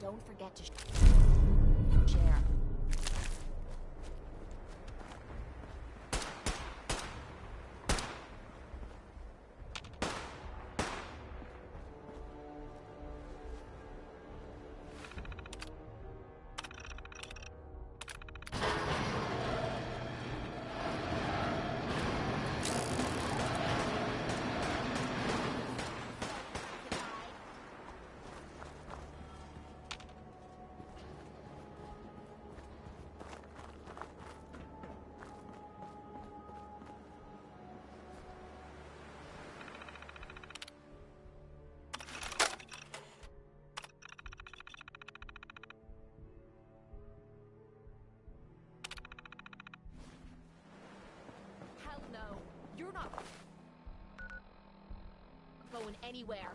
don't forget to share. No, you're not going anywhere.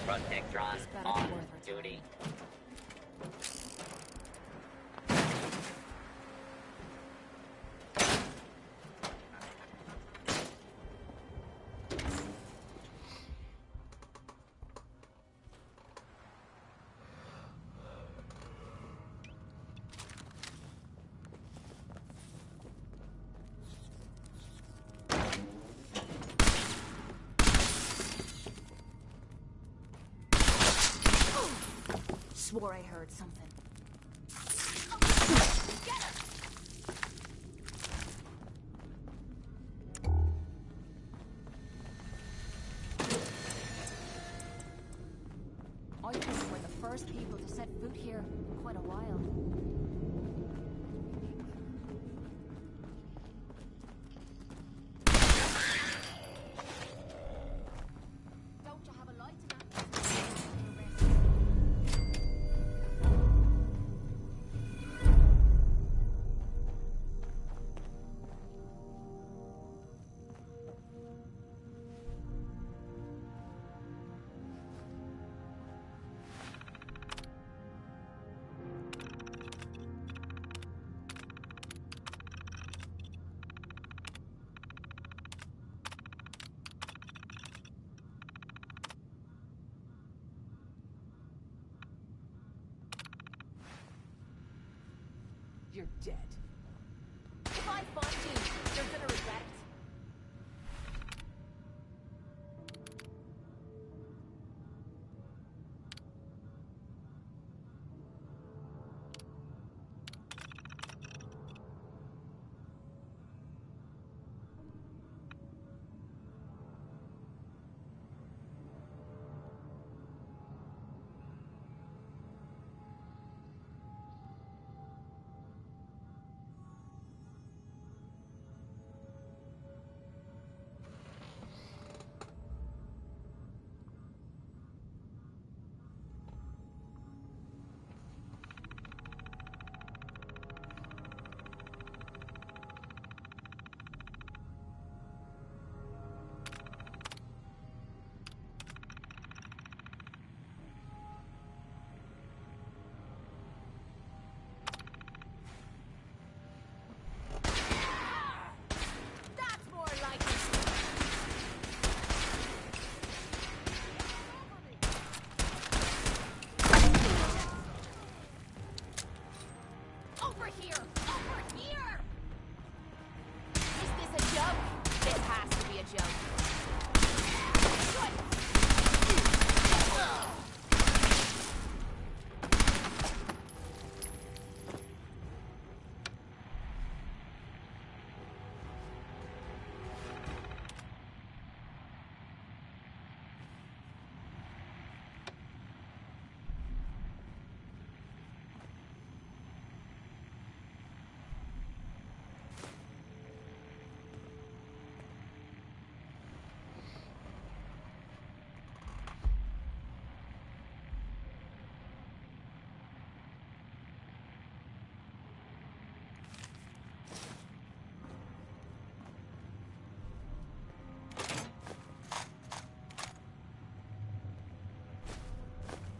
Protectron on duty. Swore I heard something. Get her! I think we're the first people to set foot here in quite a while. Don't you have a light in that? You're dead. If I find you, you're gonna regret it. That's more like it. Over here! Over here! Is this a joke? This has to be a joke. Good.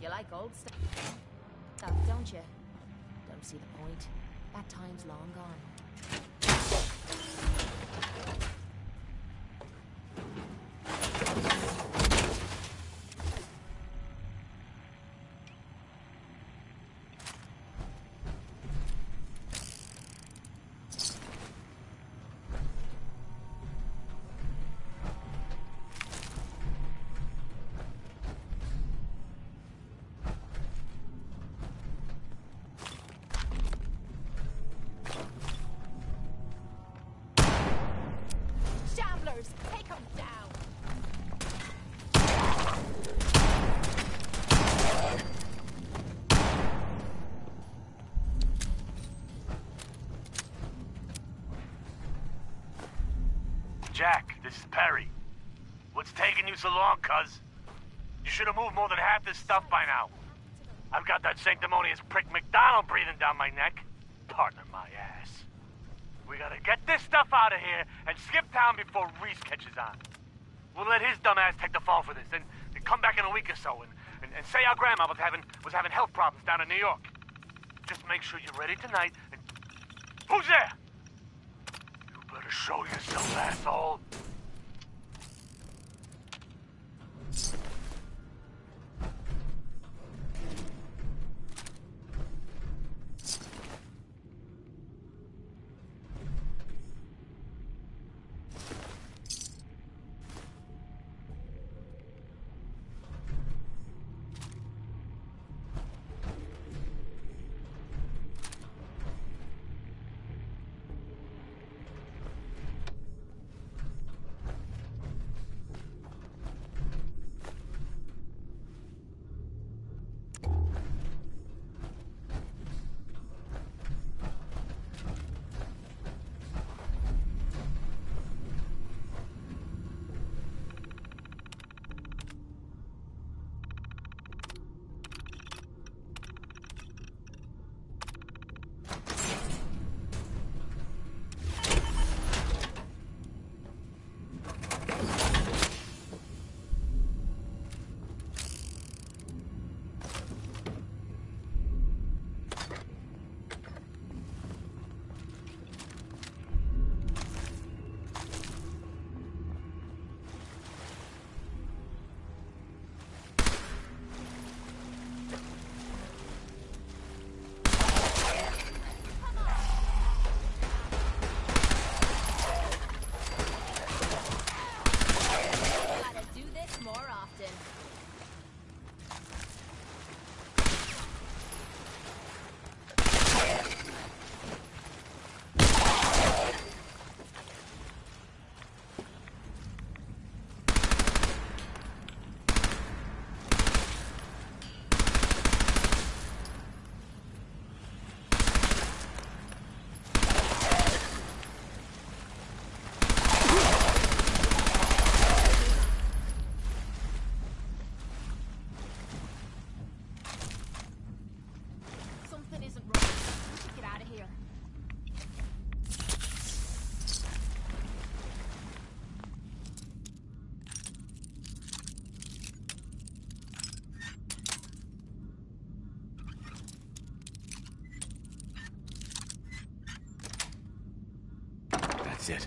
You like old stuff, don't you? Don't see the point. That time's long gone. Shamblers, take them down! Jack, this is Perry. What's taking you so long, cuz? You should have moved more than half this stuff by now. I've got that sanctimonious prick McDonald breathing down my neck. Partner my ass. We gotta get this stuff out of here and skip town before Reese catches on. We'll let his dumb ass take the fall for this, and come back in a week or so and say our grandma was having health problems down in New York. Just make sure you're ready tonight. And who's there? You better show yourself, asshole. Sit.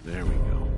There we go.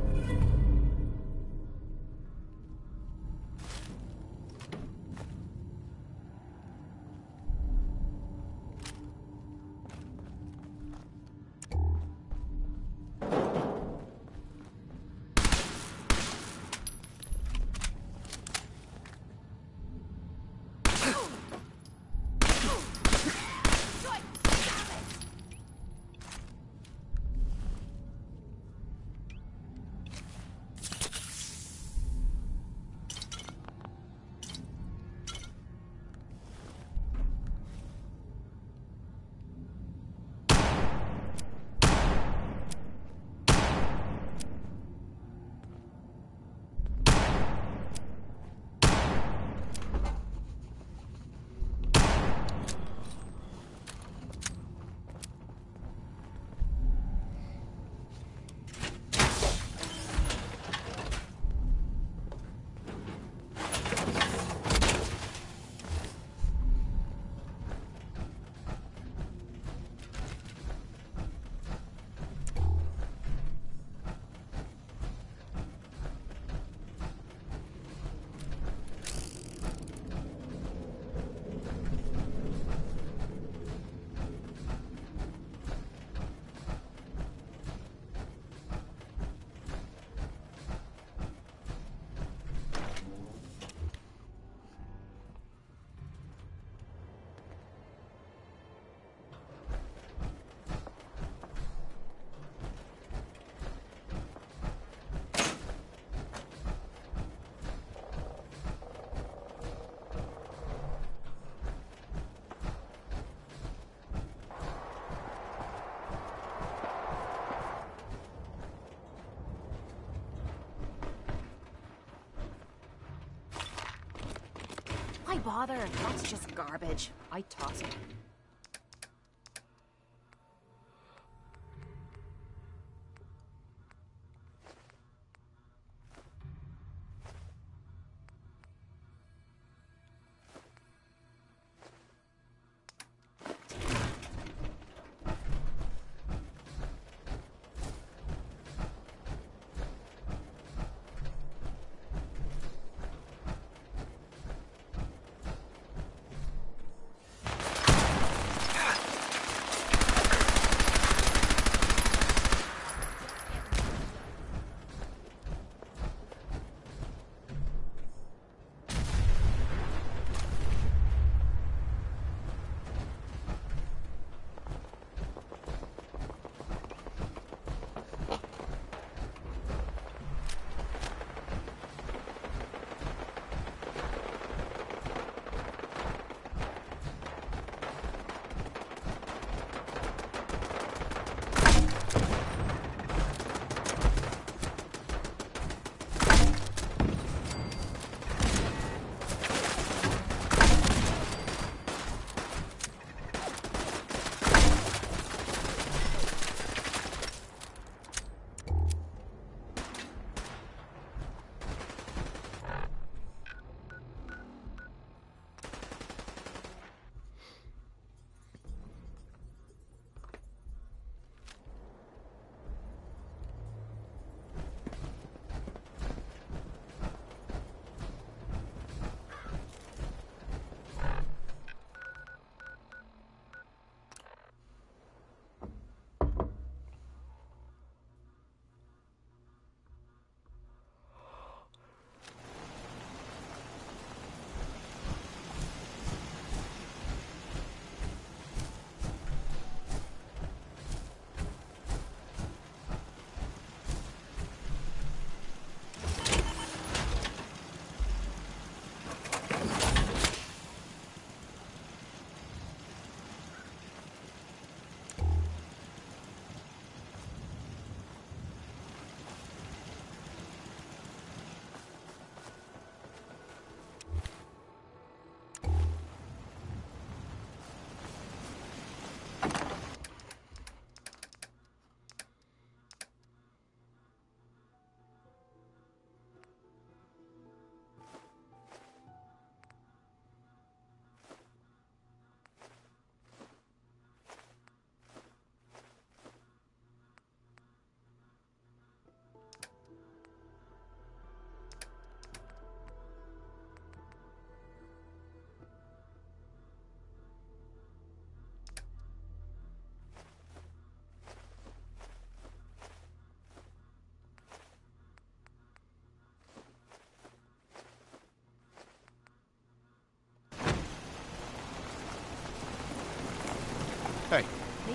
Why bother? That's just garbage. I toss it.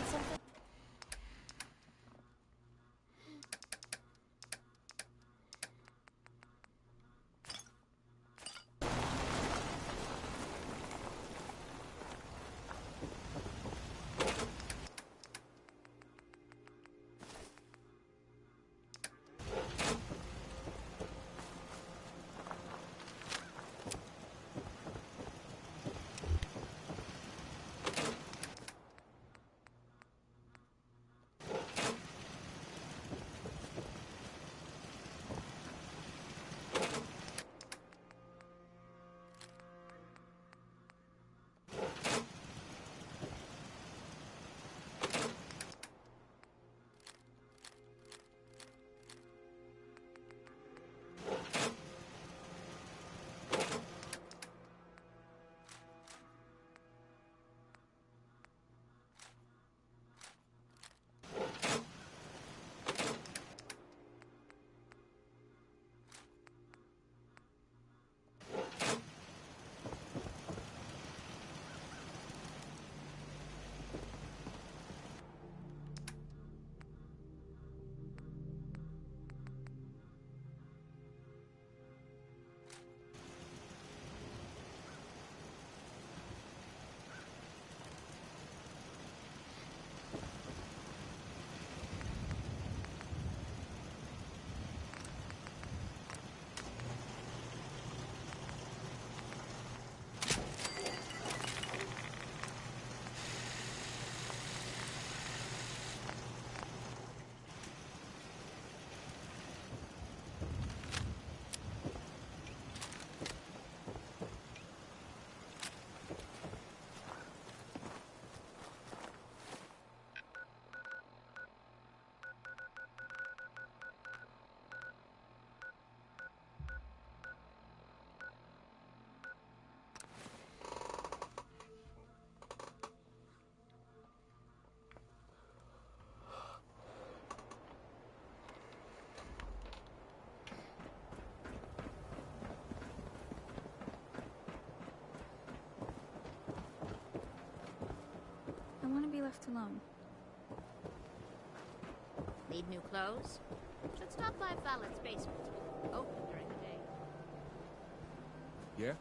something? I want to be left alone. Need new clothes? Should stop by Fallon's basement. Open during the day. Yeah?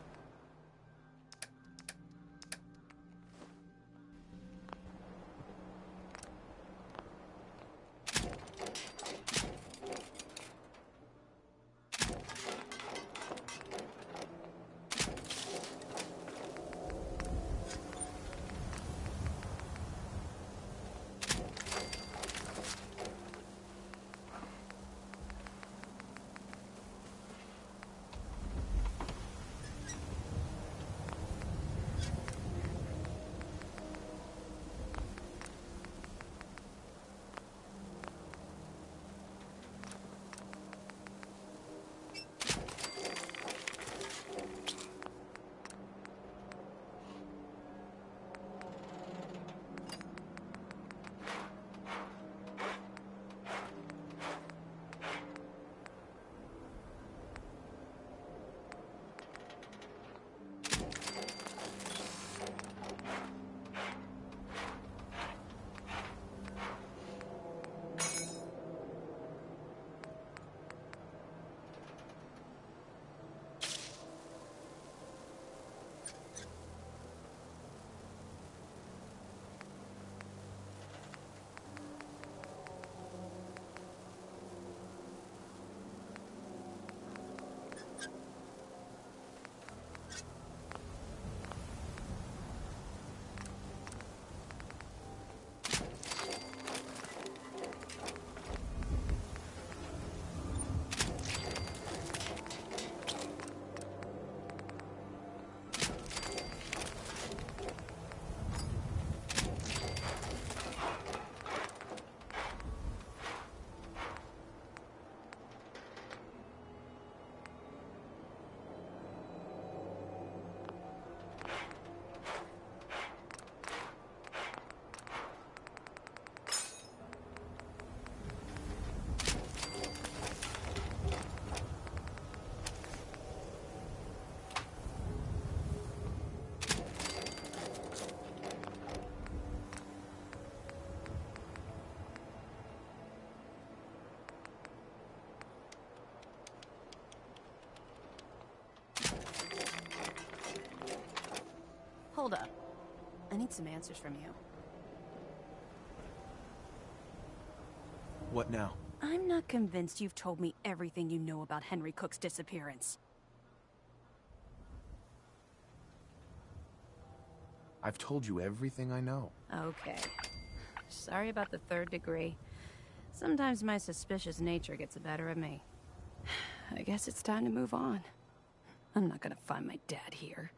Hold up. I need some answers from you. What now? I'm not convinced you've told me everything you know about Henry Cook's disappearance. I've told you everything I know. Okay. Sorry about the third degree. Sometimes my suspicious nature gets the better of me. I guess it's time to move on. I'm not gonna find my dad here.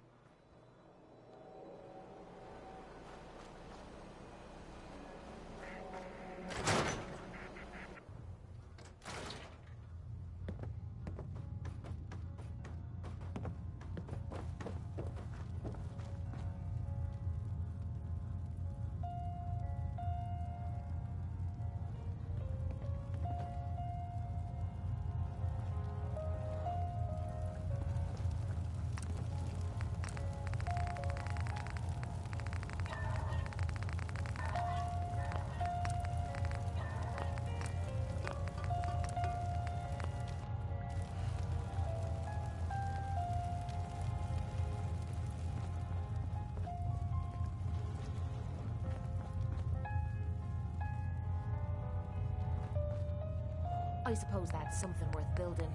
I suppose that's something worth building,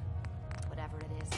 whatever it is.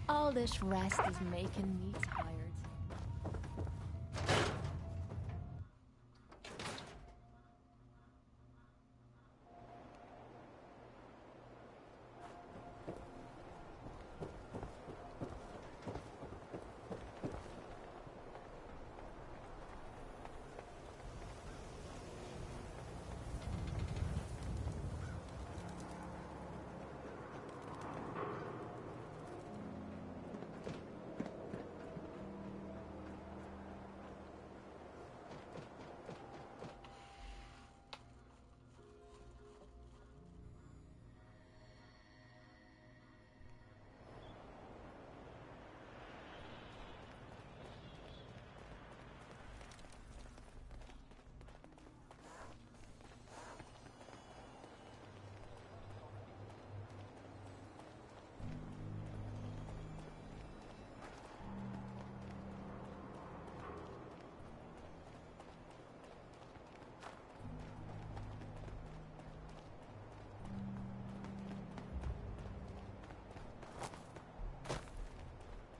All this rest is making me tired.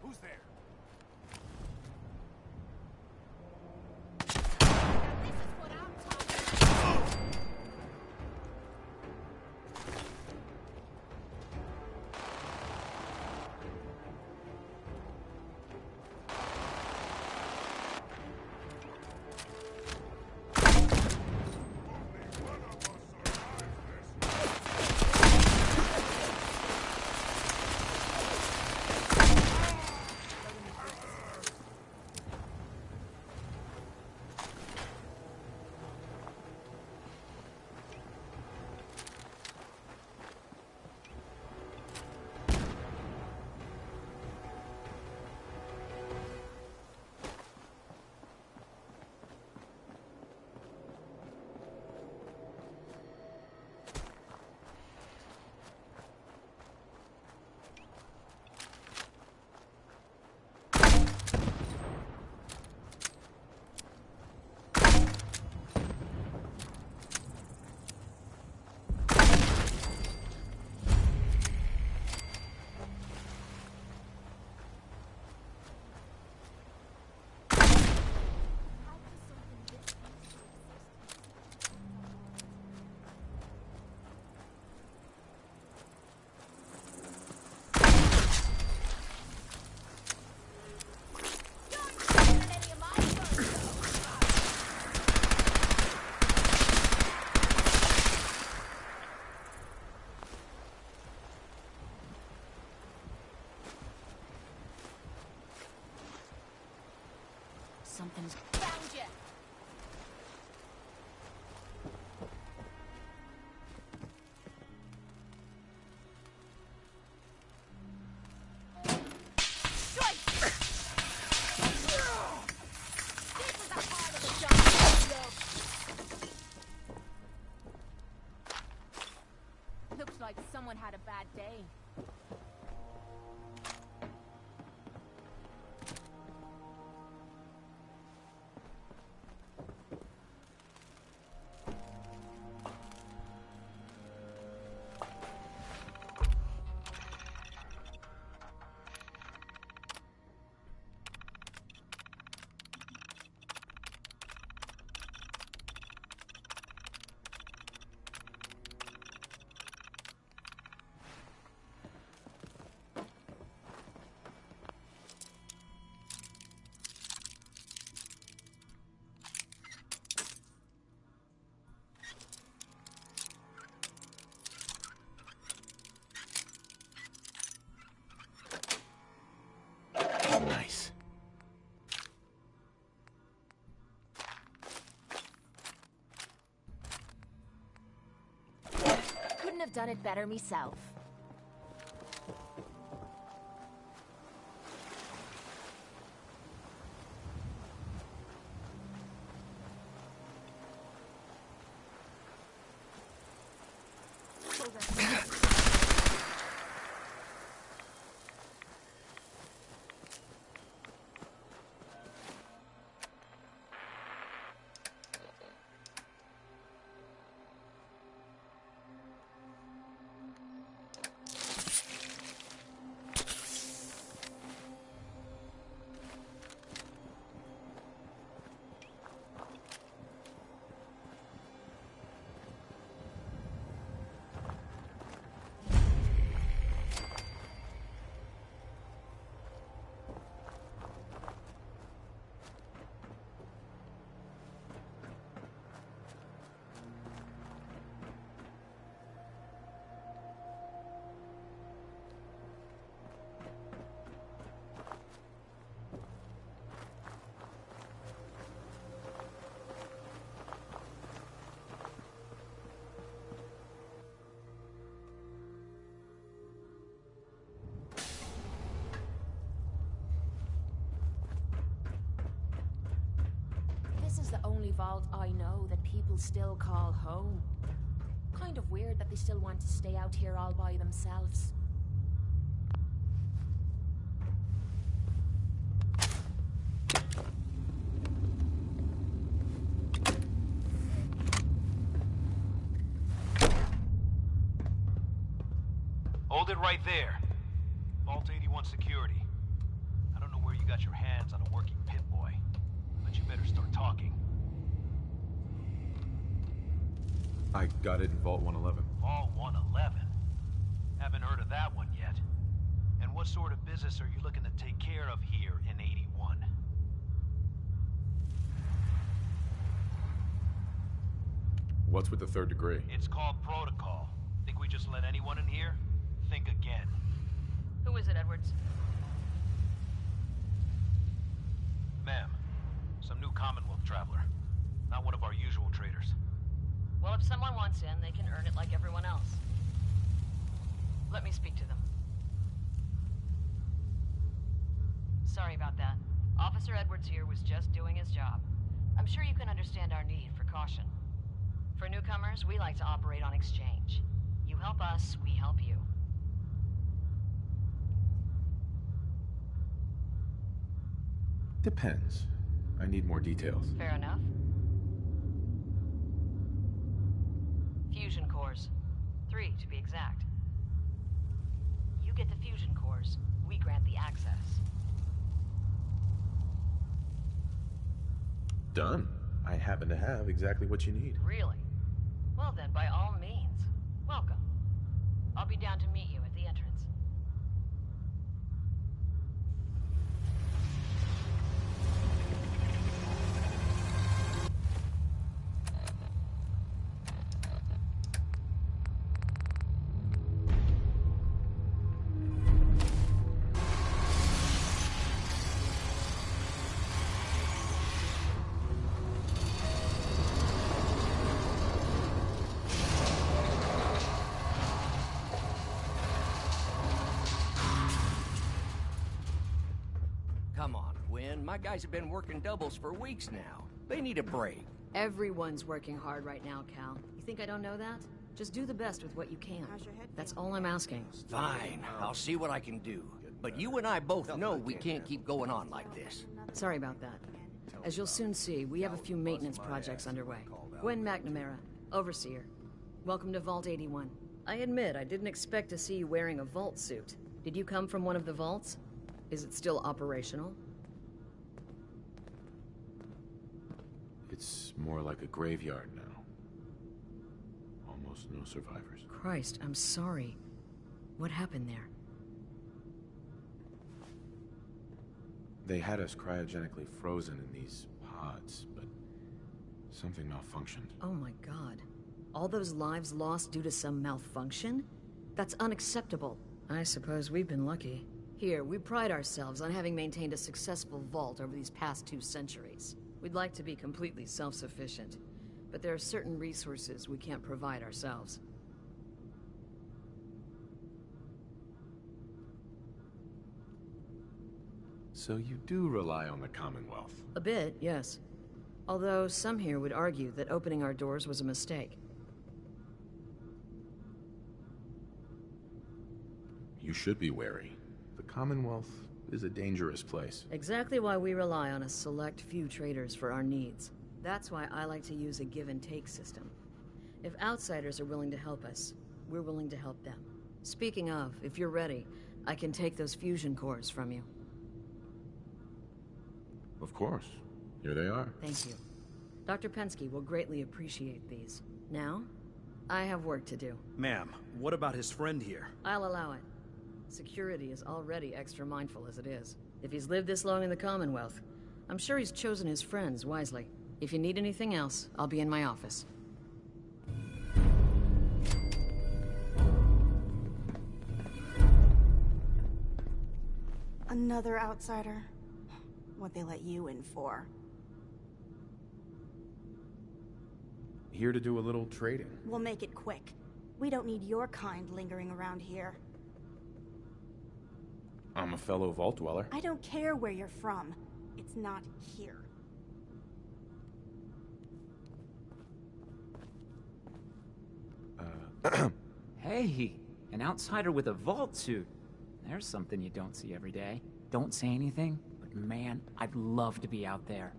Who's there? Something's found you. Looks like someone had a bad day. Nice. Couldn't have done it better myself. is the only vault I know that people still call home. Kind of weird that they still want to stay out here all by themselves. Hold it right there. Vault 81 security. I don't know where you got your hands on a working pit boy, but you better start talking. I got it in Vault 111. Vault 111? Haven't heard of that one yet. And what sort of business are you looking to take care of here in 81? What's with the third degree? It's called protocol. Think we just let anyone in here? Think again. Who is it, Edwards? Ma'am, some new Commonwealth traveler. Not one of our usual traders. Well, if someone wants in, they can earn it like everyone else. Let me speak to them. Sorry about that. Officer Edwards here was just doing his job. I'm sure you can understand our need for caution. For newcomers, we like to operate on exchange. You help us, we help you. Depends. I need more details. Fair enough. Fusion cores. 3, to be exact. You get the fusion cores, we grant the access. Done. I happen to have exactly what you need. Really? Well then, by all means, welcome. I'll be down to meet you at the entrance. Come on, Gwen. My guys have been working doubles for weeks now. They need a break. Everyone's working hard right now, Cal. You think I don't know that? Just do the best with what you can. That's all I'm asking. Fine. I'll see what I can do. But you and I both know we can't keep going on like this. Sorry about that. As you'll soon see, we have a few maintenance projects underway. Gwen McNamara, Overseer. Welcome to Vault 81. I admit, I didn't expect to see you wearing a vault suit. Did you come from one of the vaults? Is it still operational? It's more like a graveyard now. Almost no survivors. Christ, I'm sorry. What happened there? They had us cryogenically frozen in these pods, but something malfunctioned. Oh my god. All those lives lost due to some malfunction? That's unacceptable. I suppose we've been lucky. Here, we pride ourselves on having maintained a successful vault over these past 2 centuries. We'd like to be completely self-sufficient, but there are certain resources we can't provide ourselves. So you do rely on the Commonwealth? A bit, yes. Although some here would argue that opening our doors was a mistake. You should be wary. The Commonwealth is a dangerous place. Exactly why we rely on a select few traders for our needs. That's why I like to use a give-and-take system. If outsiders are willing to help us, we're willing to help them. Speaking of, if you're ready, I can take those fusion cores from you. Of course. Here they are. Thank you. Dr. Pensky will greatly appreciate these. Now, I have work to do. Ma'am, what about his friend here? I'll allow it. Security is already extra mindful as it is. If he's lived this long in the Commonwealth, I'm sure he's chosen his friends wisely. If you need anything else, I'll be in my office. Another outsider? What they let you in for? Here to do a little trading. We'll make it quick. We don't need your kind lingering around here. I'm a fellow Vault Dweller. I don't care where you're from. It's not here. Hey, an outsider with a vault suit. There's something you don't see every day. Don't say anything, but man, I'd love to be out there.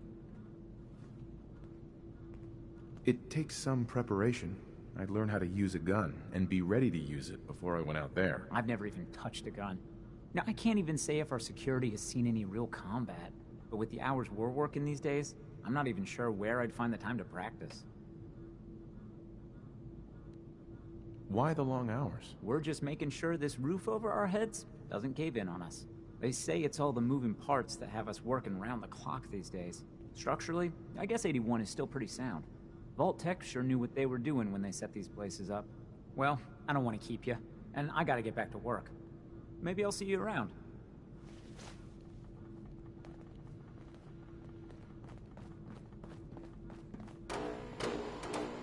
It takes some preparation. I'd learn how to use a gun and be ready to use it before I went out there. I've never even touched a gun. Now, I can't even say if our security has seen any real combat, but with the hours we're working these days, I'm not even sure where I'd find the time to practice. Why the long hours? We're just making sure this roof over our heads doesn't cave in on us. They say it's all the moving parts that have us working round the clock these days. Structurally, I guess 81 is still pretty sound. Vault Tech sure knew what they were doing when they set these places up. Well, I don't want to keep you, and I gotta get back to work. Maybe I'll see you around.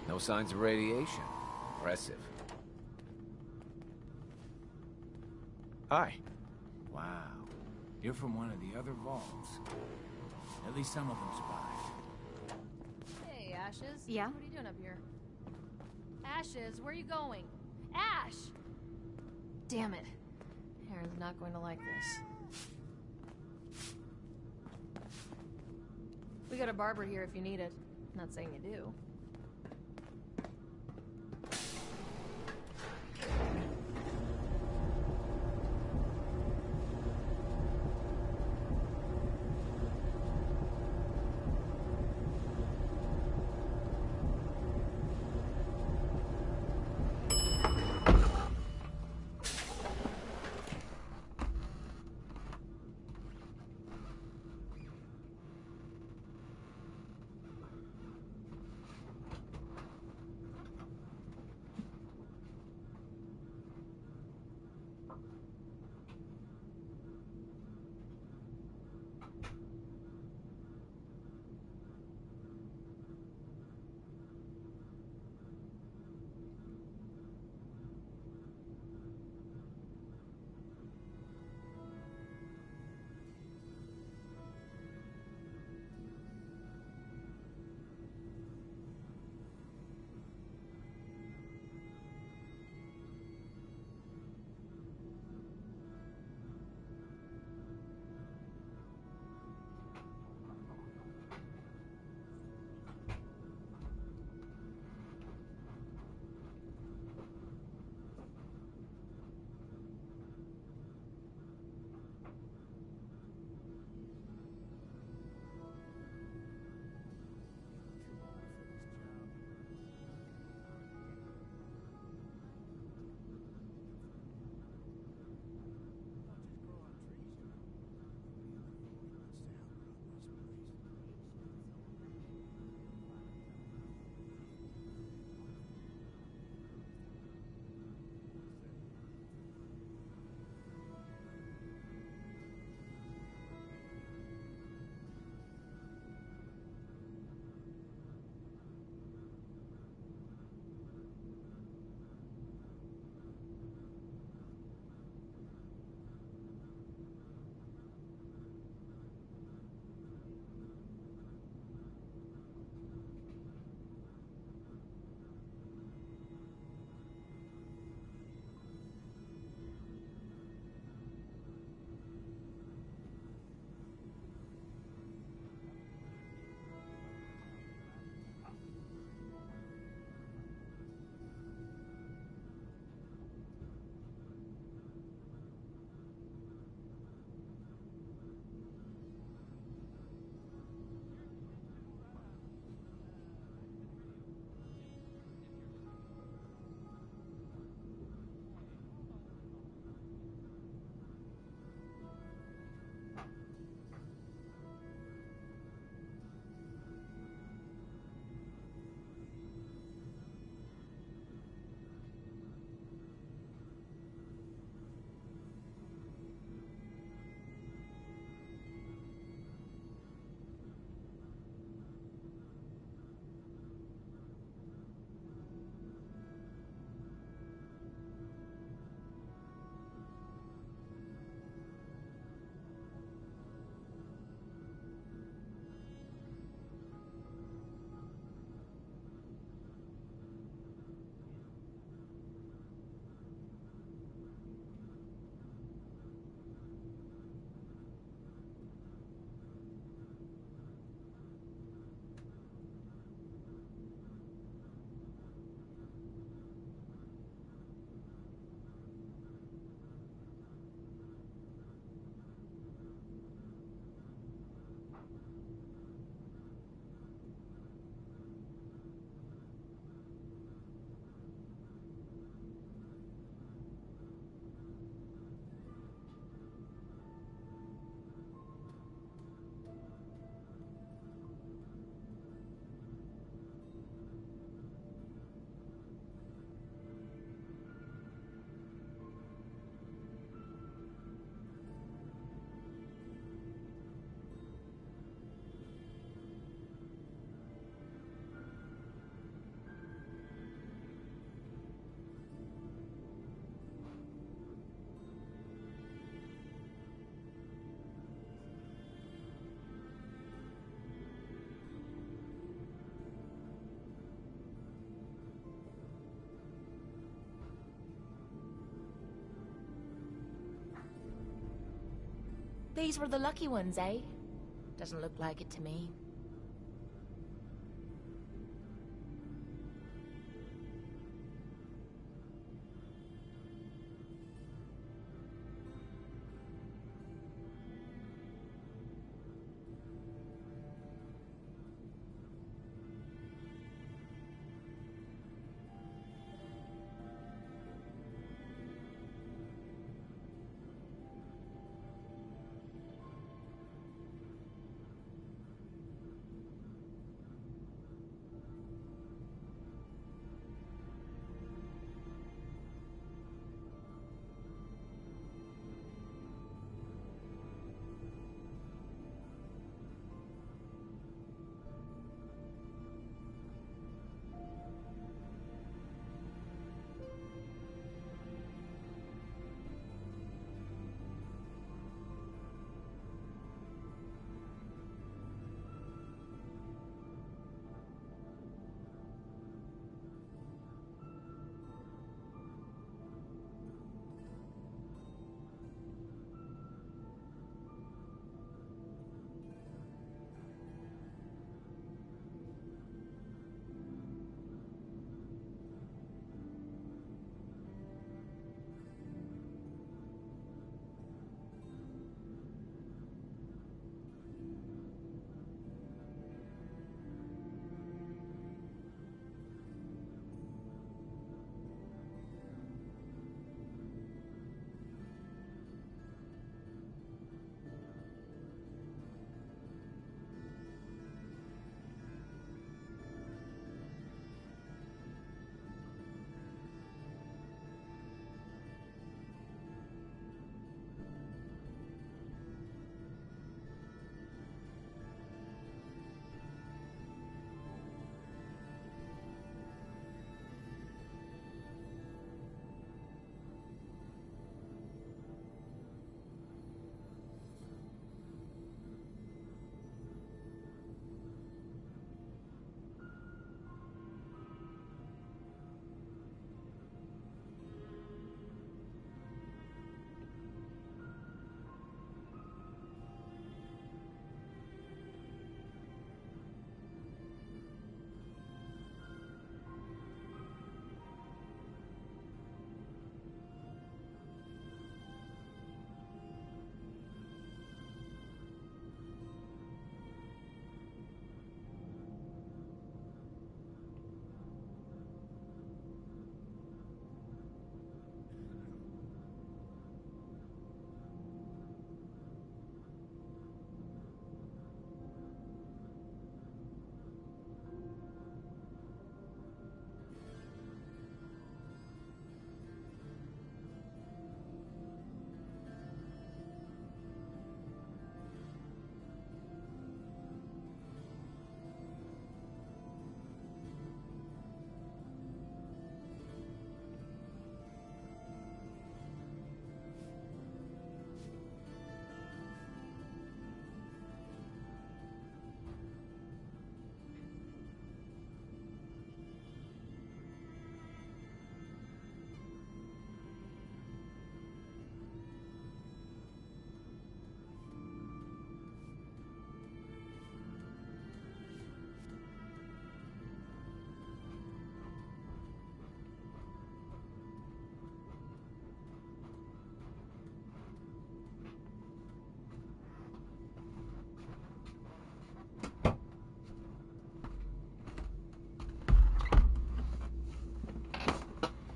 No signs of radiation. Impressive. Hi. Wow. You're from one of the other vaults. At least some of them survived. Hey, Ashes. Yeah? What are you doing up here? Ashes, where are you going? Ash! Damn it. Aaron's not going to like this. We got a barber here if you need it. Not saying you do. These were the lucky ones, eh? Doesn't look like it to me.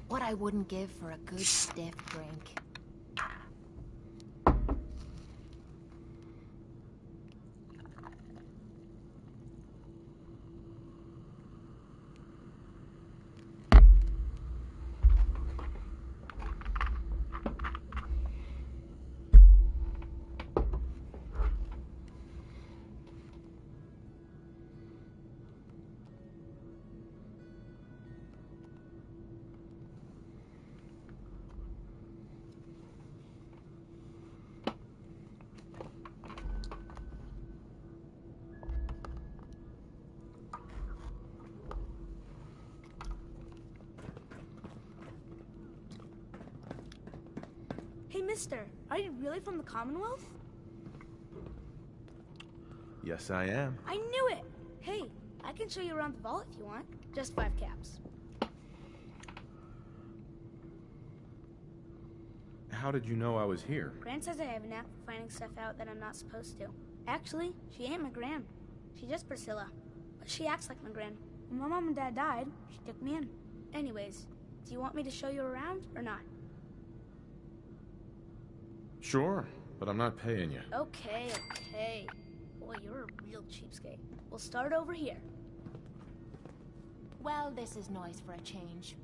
What I wouldn't give for a good stiff drink. Hey, mister, are you really from the Commonwealth? Yes, I am. I knew it! Hey, I can show you around the vault if you want. Just 5 caps. How did you know I was here? Gran says I have a knack for finding stuff out that I'm not supposed to. Actually, she ain't my Gran. She's just Priscilla. But she acts like my Gran. When my mom and dad died, she took me in. Anyways, do you want me to show you around or not? Sure, but I'm not paying you. Okay. Boy, you're a real cheapskate. We'll start over here. Well, this is noise for a change.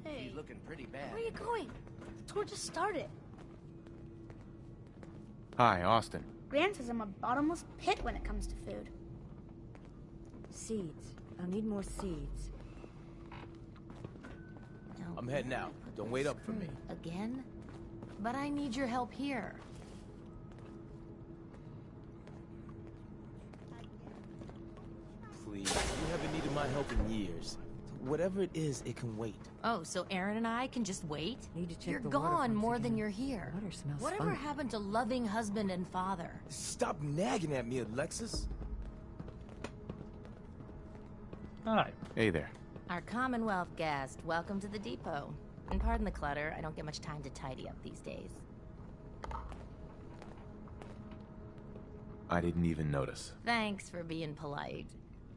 Hey, She's looking pretty bad. where are you going? The tour just started. Hi, Austin. Gran says I'm a bottomless pit when it comes to food. Seeds. I'll need more seeds. I'm heading out. Don't wait up for me. Again? But I need your help here. Please, you haven't needed my help in years. Whatever it is, it can wait. Oh, so Aaron and I can just wait? Need to check You're the water gone pumps more again. than you're here. Water smells Whatever funny. happened to loving husband and father? Stop nagging at me, Alexis. Hi. Hey there. Our Commonwealth guest, welcome to the depot. And pardon the clutter, I don't get much time to tidy up these days. I didn't even notice. Thanks for being polite.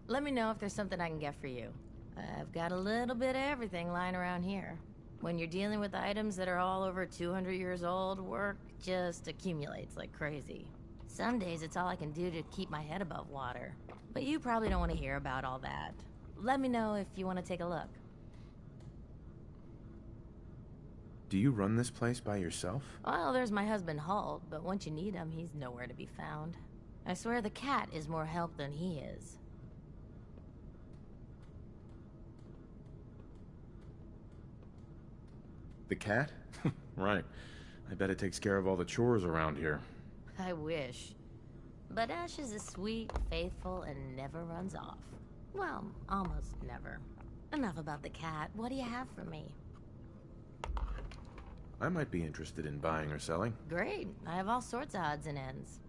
Let me know if there's something I can get for you. I've got a little bit of everything lying around here. When you're dealing with items that are all over 200 years old, work just accumulates like crazy. Some days it's all I can do to keep my head above water. But you probably don't want to hear about all that. Let me know if you want to take a look. Do you run this place by yourself? Well, there's my husband Halt, but once you need him, he's nowhere to be found. I swear the cat is more help than he is. The cat? Right. I bet it takes care of all the chores around here. I wish. But Ashes is sweet, faithful, and never runs off. Well, almost never. Enough about the cat. What do you have for me? I might be interested in buying or selling. Great. I have all sorts of odds and ends.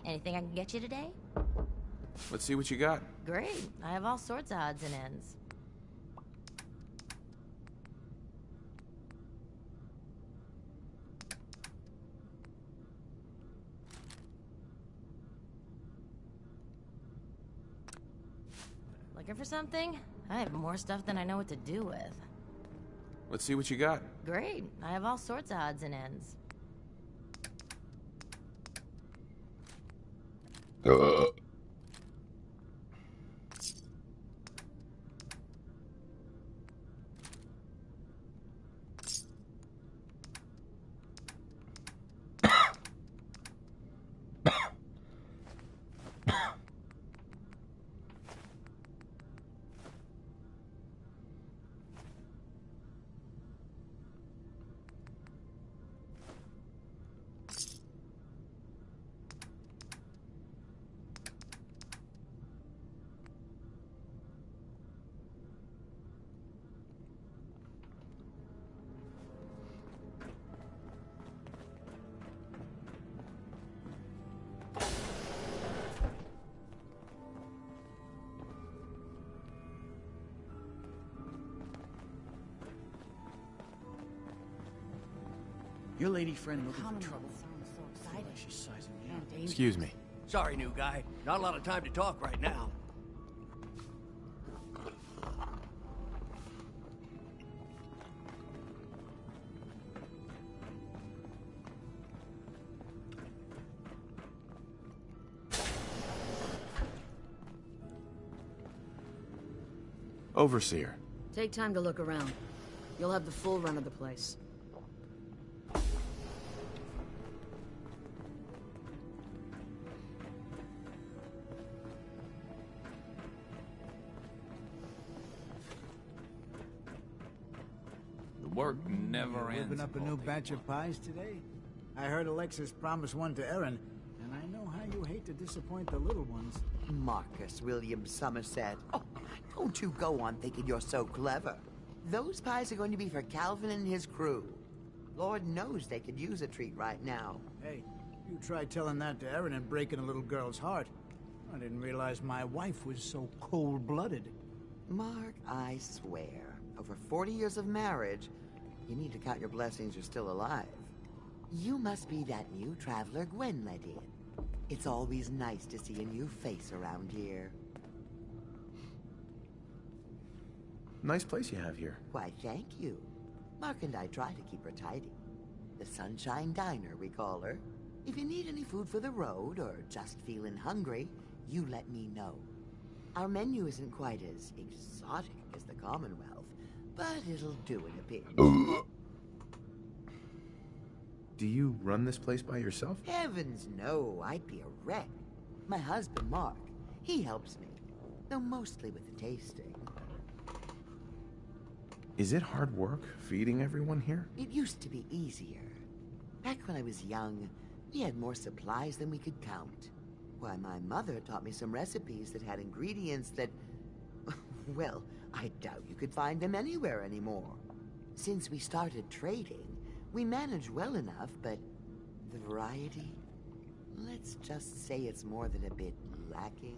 Anything I can get you today? Let's see what you got. Great. I have all sorts of odds and ends. Looking for something? I have more stuff than I know what to do with. Let's see what you got. Great. I have all sorts of odds and ends. Your lady friend looking for trouble. I feel like she's sizing me up. Excuse me. Sorry, new guy. Not a lot of time to talk right now. Overseer. Take time to look around. You'll have the full run of the place. work never ends. Whipping up a new batch of pies today? I heard Alexis promised one to Erin, and I know how you hate to disappoint the little ones. Marcus William Somerset. Oh, don't you go on thinking you're so clever. Those pies are going to be for Calvin and his crew. Lord knows they could use a treat right now. Hey, you tried telling that to Erin and breaking a little girl's heart. I didn't realize my wife was so cold-blooded. Mark, I swear, over 40 years of marriage, you need to count your blessings you're still alive. You must be that new traveler Gwen let in. It's always nice to see a new face around here. Nice place you have here. Why, thank you. Mark and I try to keep her tidy. The Sunshine Diner, we call her. If you need any food for the road, or just feeling hungry, you let me know. Our menu isn't quite as exotic as the Commonwealth, but it'll do in a pinch. Do you run this place by yourself? Heavens no, I'd be a wreck. My husband, Mark, he helps me, though mostly with the tasting. Is it hard work feeding everyone here? It used to be easier. Back when I was young, we had more supplies than we could count. Why, my mother taught me some recipes that had ingredients that... well, I doubt you could find them anywhere anymore. Since we started trading, we manage well enough, but the variety, let's just say it's more than a bit lacking.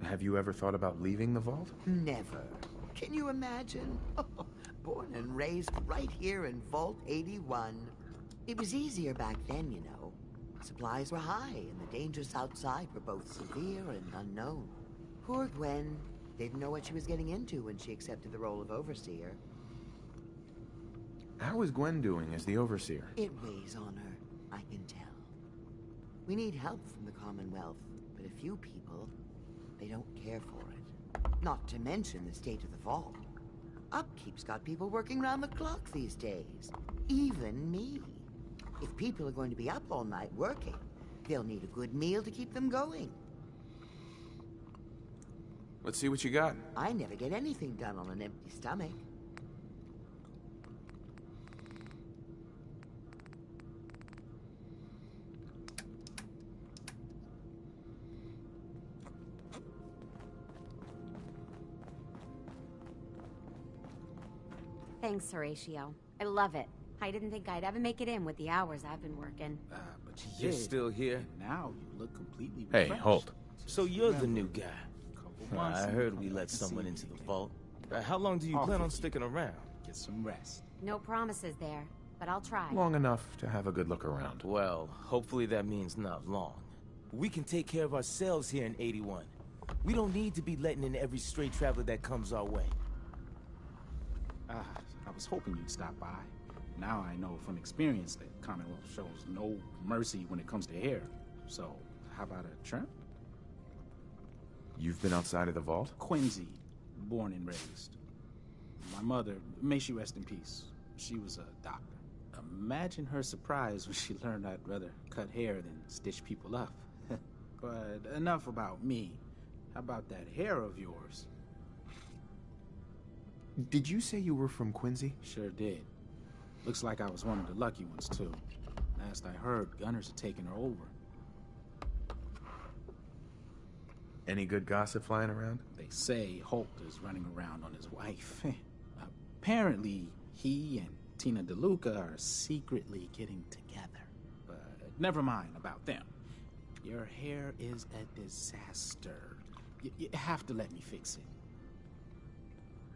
Have you ever thought about leaving the vault? Never. Can you imagine? Born and raised right here in Vault 81. It was easier back then, you know. Supplies were high, and the dangers outside were both severe and unknown. Poor Gwen didn't know what she was getting into when she accepted the role of Overseer. How is Gwen doing as the Overseer? It weighs on her, I can tell. We need help from the Commonwealth, but a few people, they don't care for it. Not to mention the state of the vault. Upkeep's got people working round the clock these days. Even me. If people are going to be up all night working, they'll need a good meal to keep them going. Let's see what you got. I never get anything done on an empty stomach. Thanks, Horatio. I love it. I didn't think I'd ever make it in with the hours I've been working. But you're still here. Now you look completely Hey, refreshed. hold. So you're the new guy. I heard we let someone into the vault. How long do you plan on sticking around? Get some rest. No promises there, but I'll try. Long enough to have a good look around. Well, hopefully that means not long. We can take care of ourselves here in 81. We don't need to be letting in every stray traveler that comes our way. I was hoping you'd stop by. Now I know from experience that Commonwealth shows no mercy when it comes to hair. So, how about a trim? You've been outside of the vault? Quincy, born and raised. My mother, may she rest in peace, she was a doctor. Imagine her surprise when she learned I'd rather cut hair than stitch people up. But enough about me. How about that hair of yours? Did you say you were from Quincy? Sure did. Looks like I was one of the lucky ones, too. Last I heard, gunners had taken her over. Any good gossip flying around? They say Holt is running around on his wife. Apparently, he and Tina DeLuca are secretly getting together. But never mind about them. Your hair is a disaster. You have to let me fix it.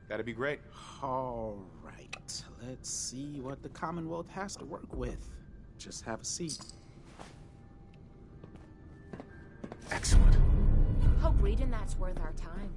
That'd be great. All right. Let's see what the Commonwealth has to work with. Just have a seat. Excellent. Hope reading that's worth our time.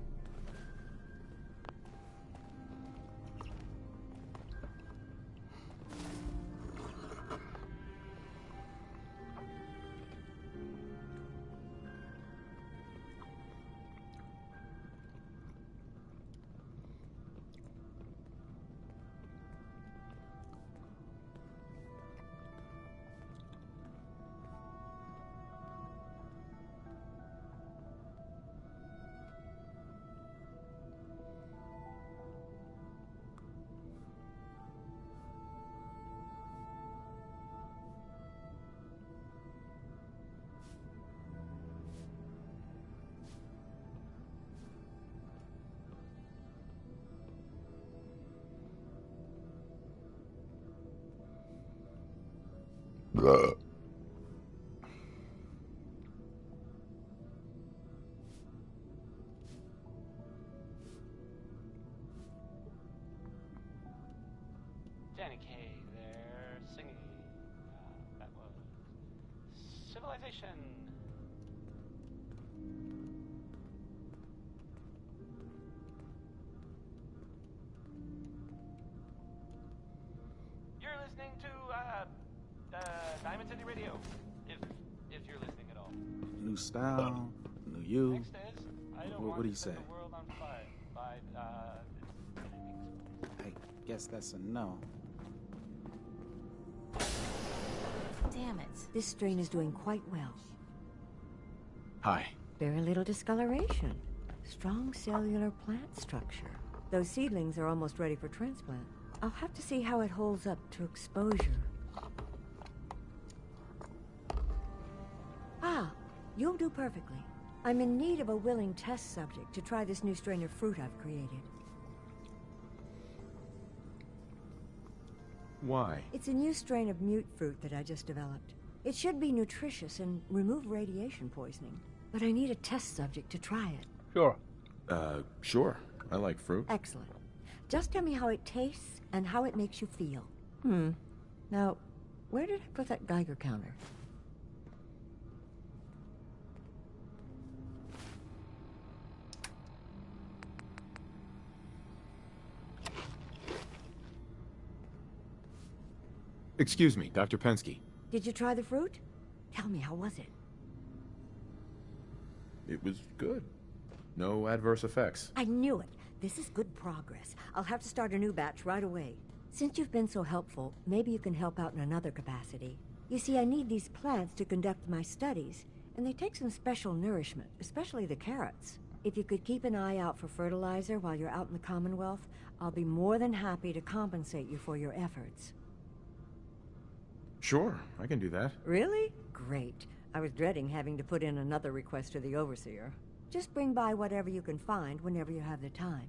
Blah. Danny Kaye there singing. That was Civilization. You're listening to Diamond City Radio, if you're listening at all. New style, new you. Next is I Don't What Want do you to say? Set the World on Fire by I guess that's a no. Damn it. This strain is doing quite well. Hi. Very little discoloration. Strong cellular plant structure. Those seedlings are almost ready for transplant. I'll have to see how it holds up to exposure. Ah, you'll do perfectly. I'm in need of a willing test subject to try this new strain of fruit I've created. Why? It's a new strain of mute fruit that I just developed. It should be nutritious and remove radiation poisoning. But I need a test subject to try it. Sure. Sure. I like fruit. Excellent. Just tell me how it tastes and how it makes you feel. Now, where did I put that Geiger counter? Excuse me, Dr. Pensky. Did you try the fruit? Tell me, how was it? It was good. No adverse effects. I knew it. This is good progress. I'll have to start a new batch right away. Since you've been so helpful, maybe you can help out in another capacity. You see, I need these plants to conduct my studies, and they take some special nourishment, especially the carrots. If you could keep an eye out for fertilizer while you're out in the Commonwealth, I'll be more than happy to compensate you for your efforts. Sure, I can do that. Really? Great. I was dreading having to put in another request to the Overseer. Just bring by whatever you can find whenever you have the time.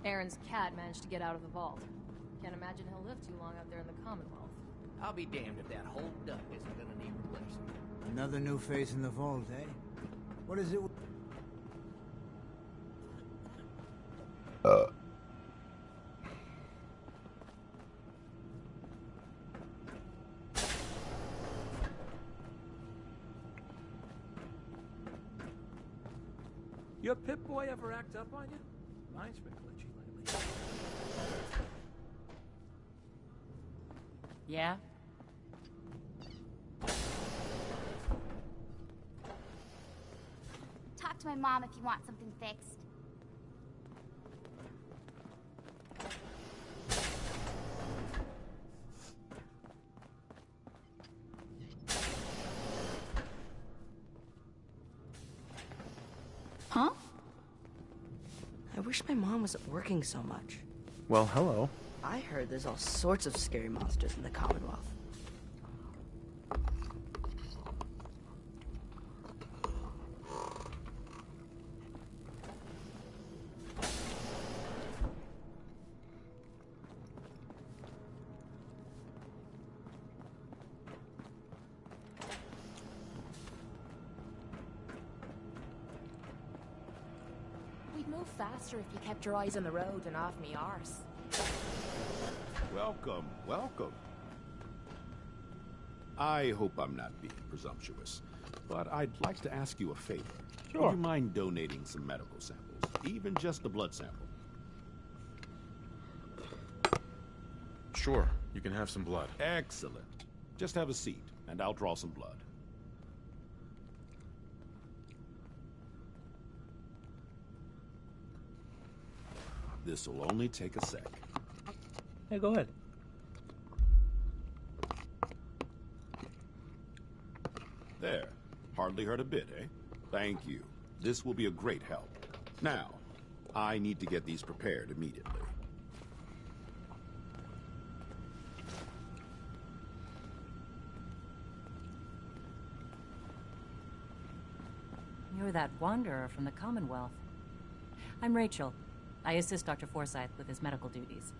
Aaron's cat managed to get out of the vault. Can't imagine he'll live too long out there in the Commonwealth. I'll be damned if that whole duck isn't gonna need replacing. Another new face in the vault, eh? What is it? Your Pip-Boy ever act up on you? Mine's been glitchy lately. Yeah? Talk to my mom if you want something fixed. Huh? I wish my mom wasn't working so much. Well, hello. I heard there's all sorts of scary monsters in the Commonwealth. We'd move faster if you kept your eyes on the road and off me arse. Welcome, welcome. I hope I'm not being presumptuous, but I'd like to ask you a favor. Sure. Would you mind donating some medical samples, even just a blood sample? Sure, you can have some blood. Excellent. Just have a seat, and I'll draw some blood. This'll only take a sec. Hey, go ahead. There. Hardly hurt a bit, eh? Thank you. This will be a great help. Now, I need to get these prepared immediately. You're that wanderer from the Commonwealth. I'm Rachel. I assist Dr. Forsyth with his medical duties.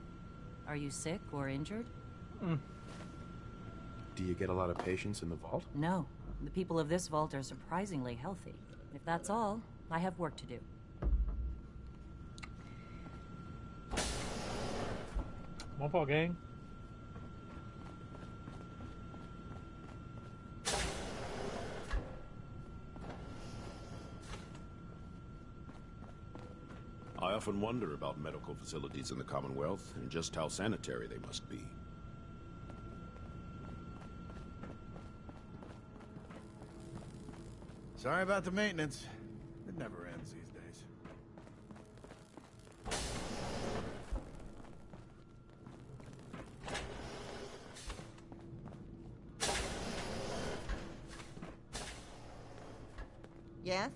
Are you sick or injured? Do you get a lot of patients in the vault? No. The people of this vault are surprisingly healthy. If that's all, I have work to do. Vamos pra alguém. I often wonder about medical facilities in the Commonwealth and just how sanitary they must be. Sorry about the maintenance. It never ends these days. Yes?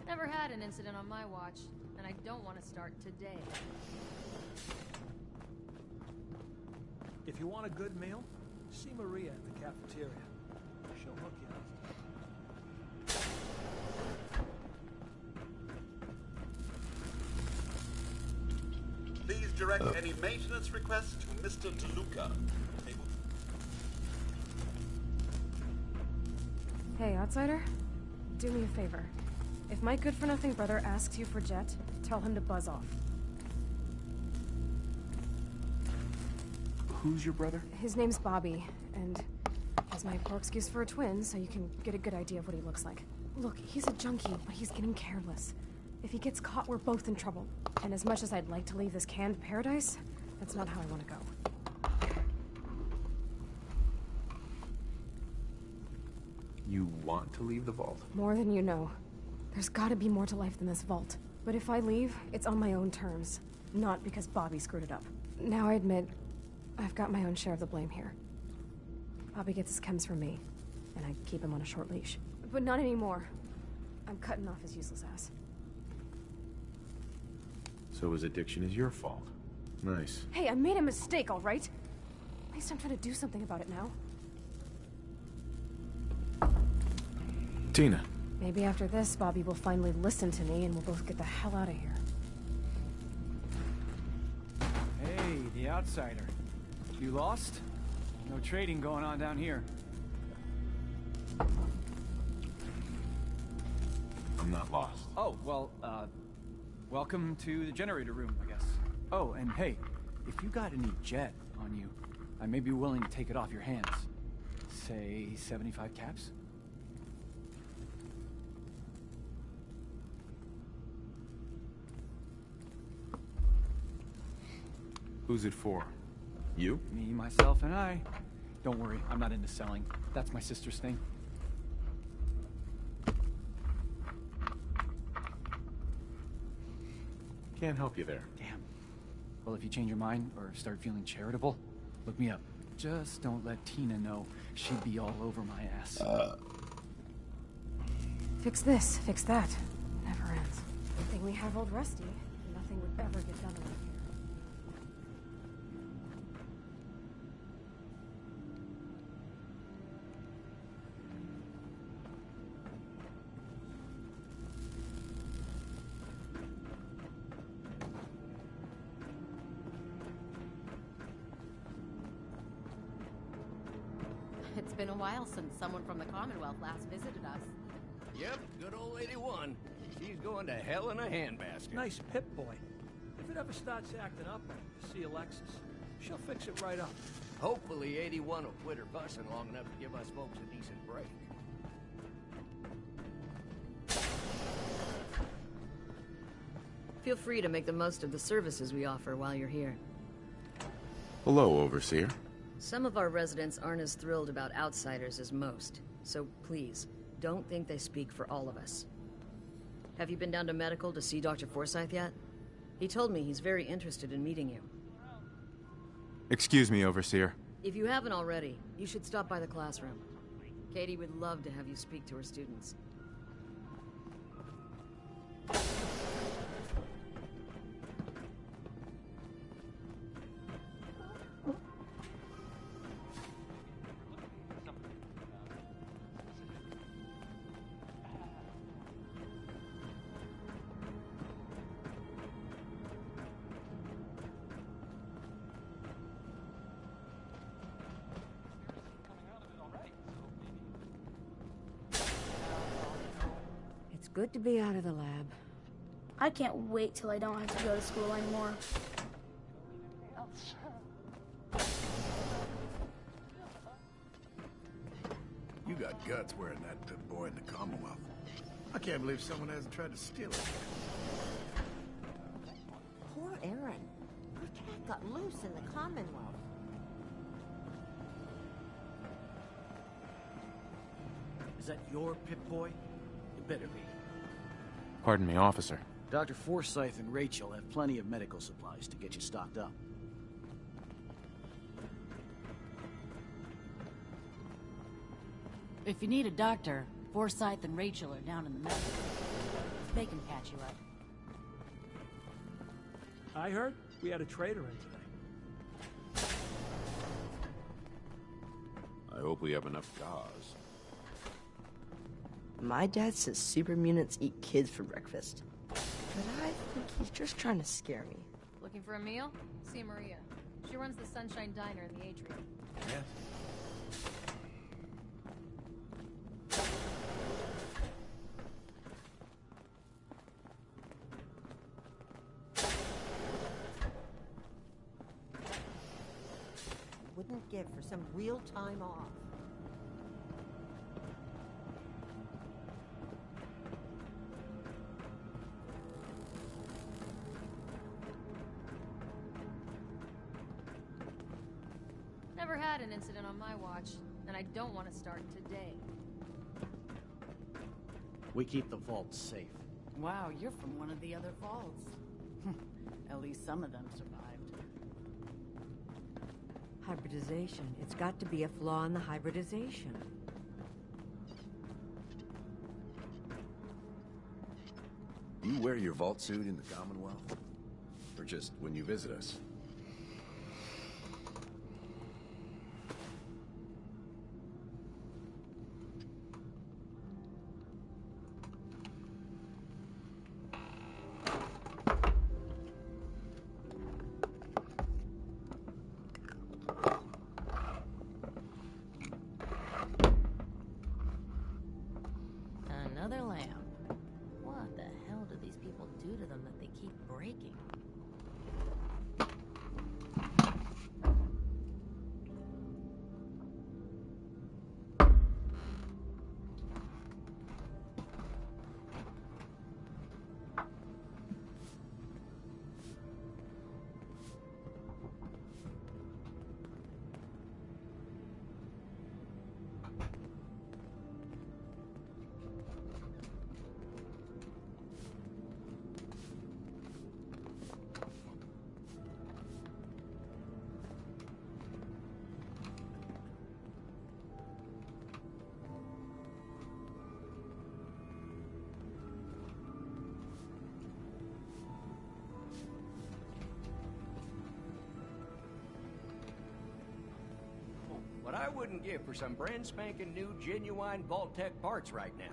Never had an incident on my watch, and I don't want to start today. If you want a good meal, see Maria at the cafeteria. She'll hook you up. Please direct any maintenance requests to Mr. DeLuca. Hey, outsider. Do me a favor. If my good-for-nothing brother asks you for Jet, tell him to buzz off. Who's your brother? His name's Bobby, and he's my poor excuse for a twin, so you can get a good idea of what he looks like. Look, he's a junkie, but he's getting careless. If he gets caught, we're both in trouble. And as much as I'd like to leave this canned paradise, that's not how I want to go. You want to leave the vault? More than you know. There's gotta be more to life than this vault. But if I leave, it's on my own terms. Not because Bobby screwed it up. Now I admit, I've got my own share of the blame here. Bobby gets his chems from me, and I keep him on a short leash. But not anymore. I'm cutting off his useless ass. So his addiction is your fault. Nice. Hey, I made a mistake, all right? At least I'm trying to do something about it now. Tina. Maybe after this, Bobby will finally listen to me and we'll both get the hell out of here. Hey, the outsider. You lost? No trading going on down here. I'm not lost. Oh, well, welcome to the generator room, I guess. Oh, and hey, if you got any jet on you, I may be willing to take it off your hands. Say 75 caps? Who's it for? You? Me, myself, and I. Don't worry, I'm not into selling. That's my sister's thing. Can't help you there. Damn. Well, if you change your mind or start feeling charitable, look me up. Just don't let Tina know. She'd be all over my ass. Fix this, fix that. Never ends. Good thing we have old Rusty. Nothing would ever get done around here. It's been a while since someone from the Commonwealth last visited us. Yep, good old 81. She's going to hell in a handbasket. Nice Pip-Boy. If it ever starts acting up, see Alexis. She'll fix it right up. Hopefully 81 will quit her bussing long enough to give us folks a decent break. Feel free to make the most of the services we offer while you're here. Hello, Overseer. Some of our residents aren't as thrilled about outsiders as most, so please, don't think they speak for all of us. Have you been down to medical to see Dr. Forsyth yet? He told me he's very interested in meeting you. Excuse me, Overseer. If you haven't already, you should stop by the classroom. Katie would love to have you speak to her students. It's good to be out of the lab. I can't wait till I don't have to go to school anymore. You got guts wearing that Pip-Boy in the Commonwealth. I can't believe someone hasn't tried to steal it. Poor Aaron. Her cat got loose in the Commonwealth. Is that your Pip-Boy? It better be. Pardon me, officer. Dr. Forsyth and Rachel have plenty of medical supplies to get you stocked up. If you need a doctor, Forsyth and Rachel are down in the medical. They can patch you up. I heard we had a traitor in today. I hope we have enough gauze. My dad says super mutants eat kids for breakfast. But I think he's just trying to scare me. Looking for a meal? See Maria. She runs the Sunshine Diner in the atrium. Yes. Wouldn't give for some real time off. Never had an incident on my watch, and I don't want to start today. We keep the vaults safe. Wow, you're from one of the other vaults. At least some of them survived. Hybridization. It's got to be a flaw in the hybridization. Do you wear your vault suit in the Commonwealth? Or just when you visit us? Another lamp. What the hell do these people do to them that they keep breaking? What I wouldn't give for some brand spanking new genuine Vault-Tec parts right now.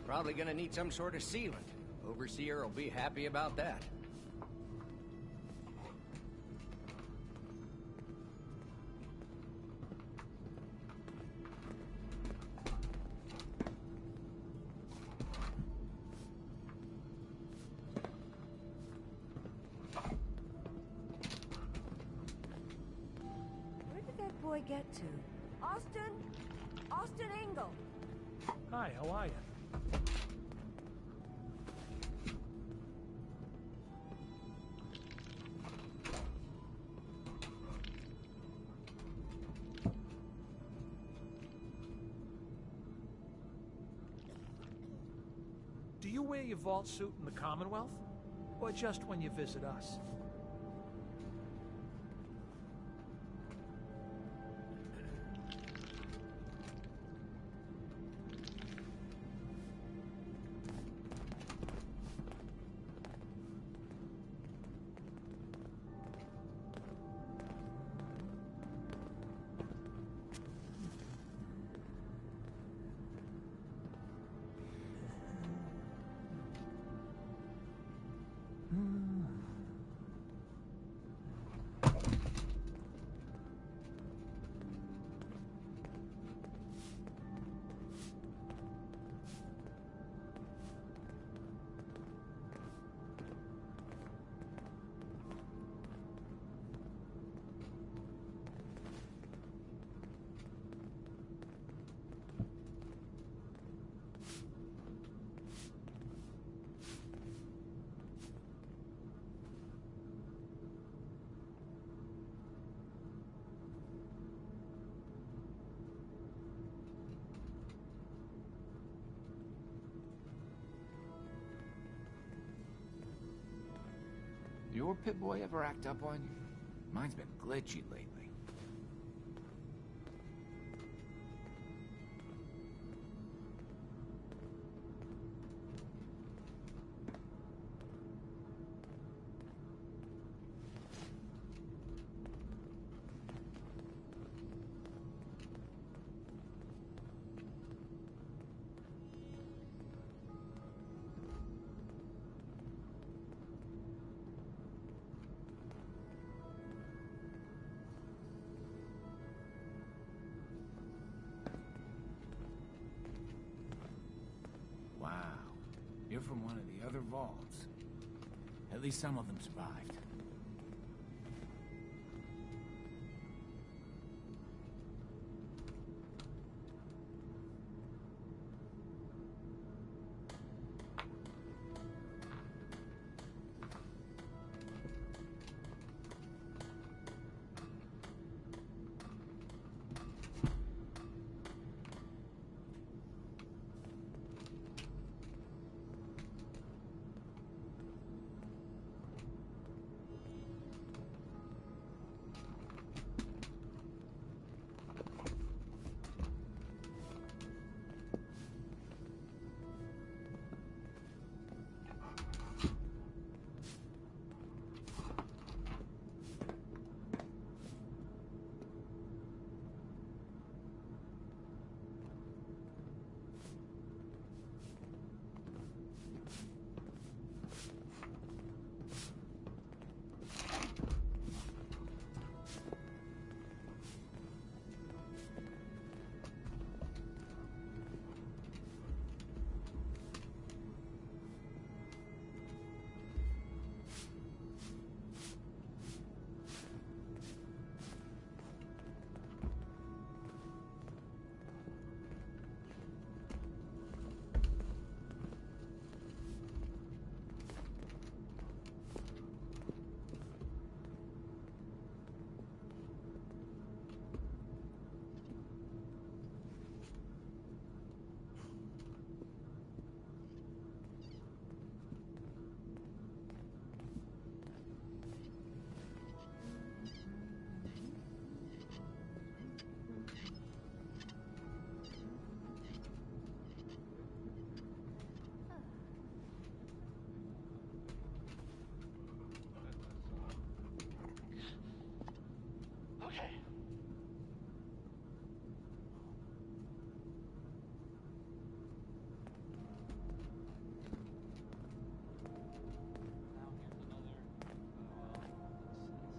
Probably gonna need some sort of sealant. Overseer will be happy about that. Where did that boy get to? Austin? Austin Engel! Hi, how are you? Do you wear your vault suit in the Commonwealth? Or just when you visit us? your Pip-Boy ever act up on you? Mine's been glitchy lately. Wow. You're from one of the other vaults. At least some of them survived.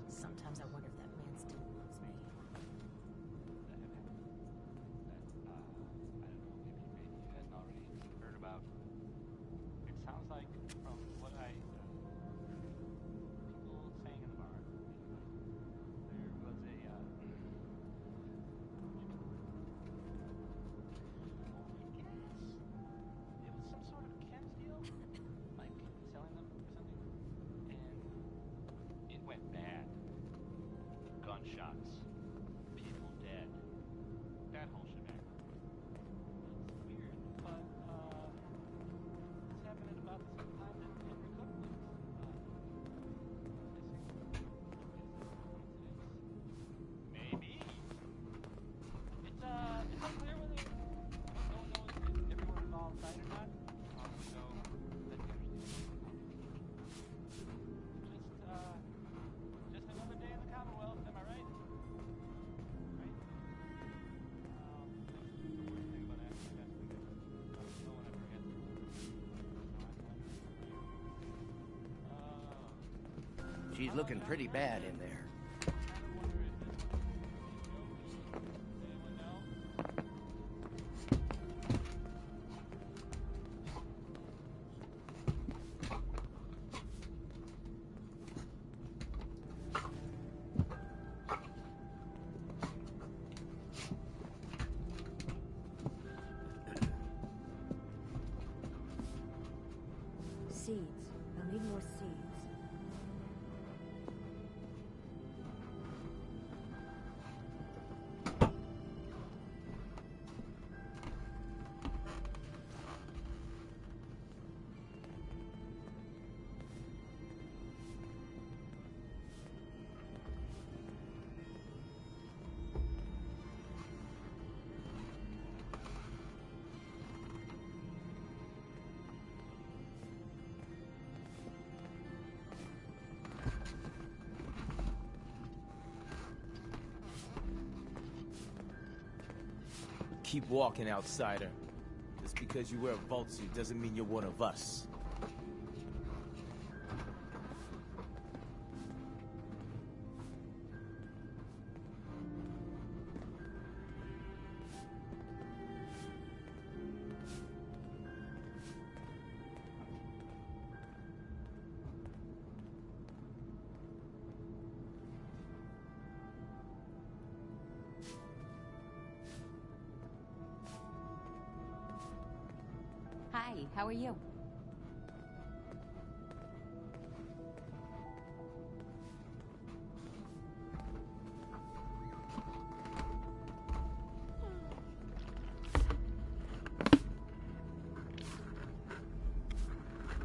Sometimes I wonder if that man still loves me. Heard about. It sounds like from what people saying in the bar, there was a it was some sort of chems deal, like selling them or something, and it went bad. Gunshots, people dead, that whole shebang. It's weird, but this happened at about the same time that Henry Cook was maybe. It's unclear whether no one knows if everyone involved died or not. So that's interesting. Just another day in the Commonwealth, am I right? Right? The worst thing about asking that is no one ever answers. She's looking pretty bad in there. Seeds. I'll need more seeds. Keep walking, outsider. Just because you wear a vault suit doesn't mean you're one of us. Hi, how are you?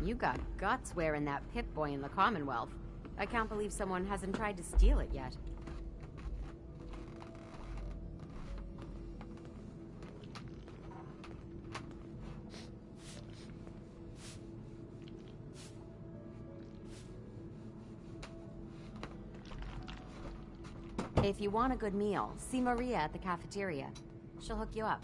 You got guts wearing that Pip-Boy in the Commonwealth. I can't believe someone hasn't tried to steal it yet. If you want a good meal, see Maria at the cafeteria. She'll hook you up.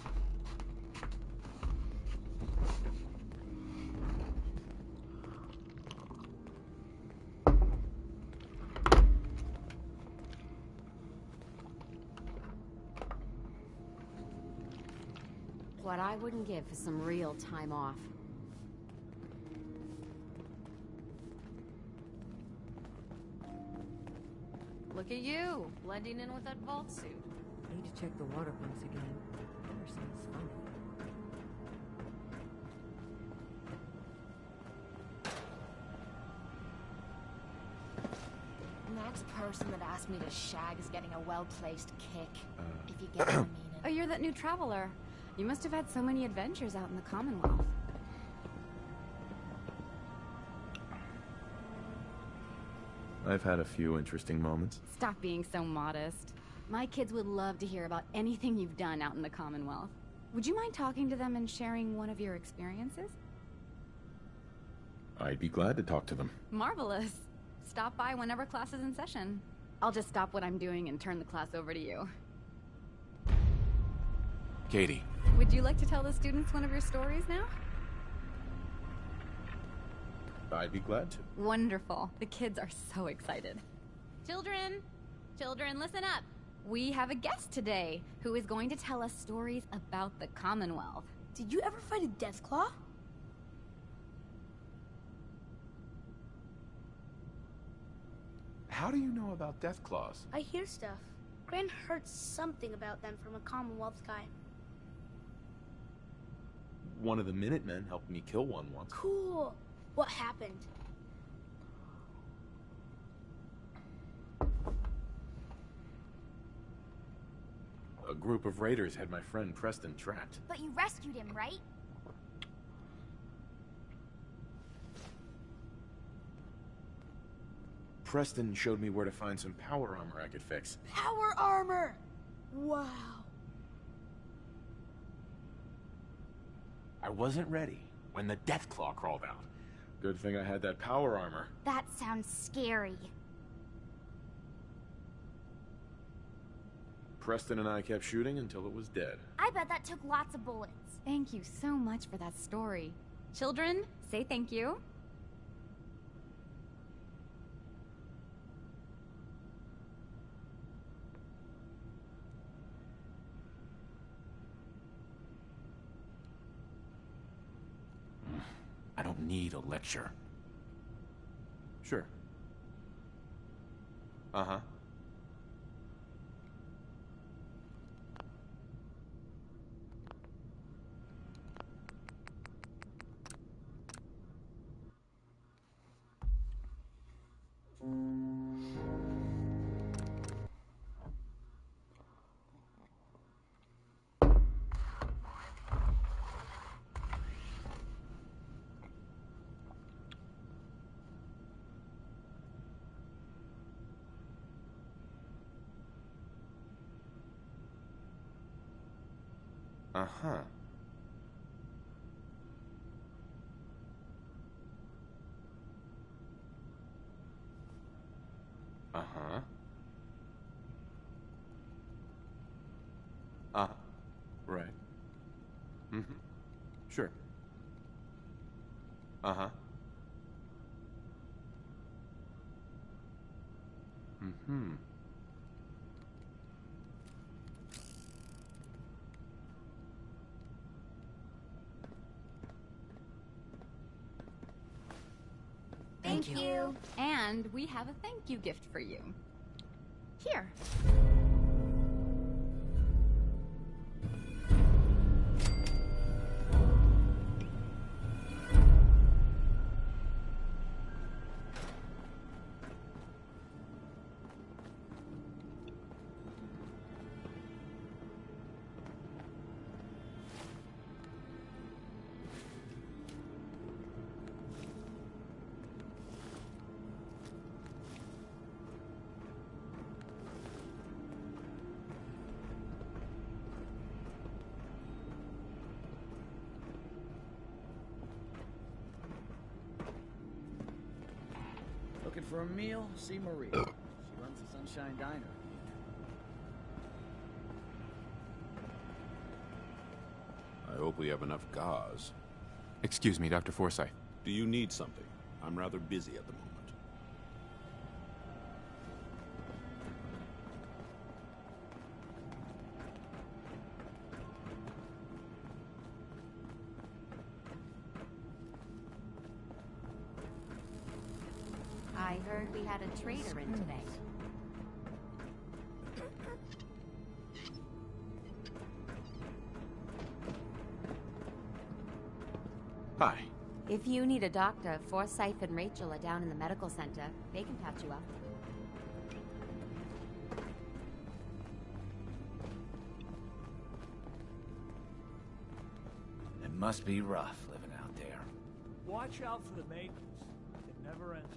What I wouldn't give for some real time off. Look at you, blending in with that vault suit. Need to check the water pumps again. Emerson's funny. Next person that asked me to shag is getting a well-placed kick. If you get what I mean. Oh, you're that new traveler. You must have had so many adventures out in the Commonwealth. I've had a few interesting moments. Stop being so modest. My kids would love to hear about anything you've done out in the Commonwealth. Would you mind talking to them and sharing one of your experiences? I'd be glad to talk to them. Marvelous. Stop by whenever class is in session. I'll just stop what I'm doing and turn the class over to you. Katie. Would you like to tell the students one of your stories now? I'd be glad to. Wonderful. The kids are so excited. Children! Children, listen up. We have a guest today who is going to tell us stories about the Commonwealth. Did you ever fight a Deathclaw? How do you know about Deathclaws? I hear stuff. Gran heard something about them from a Commonwealth guy. One of the Minutemen helped me kill one once. Cool. What happened? A group of raiders had my friend Preston trapped. But you rescued him, right? Preston showed me where to find some power armor I could fix. Power armor! Wow. I wasn't ready when the Deathclaw crawled out. Good thing I had that power armor. That sounds scary. Preston and I kept shooting until it was dead. I bet that took lots of bullets. Thank you so much for that story. Children, say thank you. I don't need a lecture. Sure. Uh-huh. Uh-huh. Uh-huh. Right. Mm-hmm. Sure. Uh-huh. Mm-hmm. Thank you. And we have a thank you gift for you. Here. Looking for a meal? See Maria. She runs the Sunshine Diner. I hope we have enough gauze. Excuse me, Dr. Forsyth. Do you need something? I'm rather busy at the moment. I heard we had a traitor in today. Hi. If you need a doctor, Forsyth and Rachel are down in the medical center. They can patch you up. It must be rough living out there. Watch out for the maintenance. It never ends.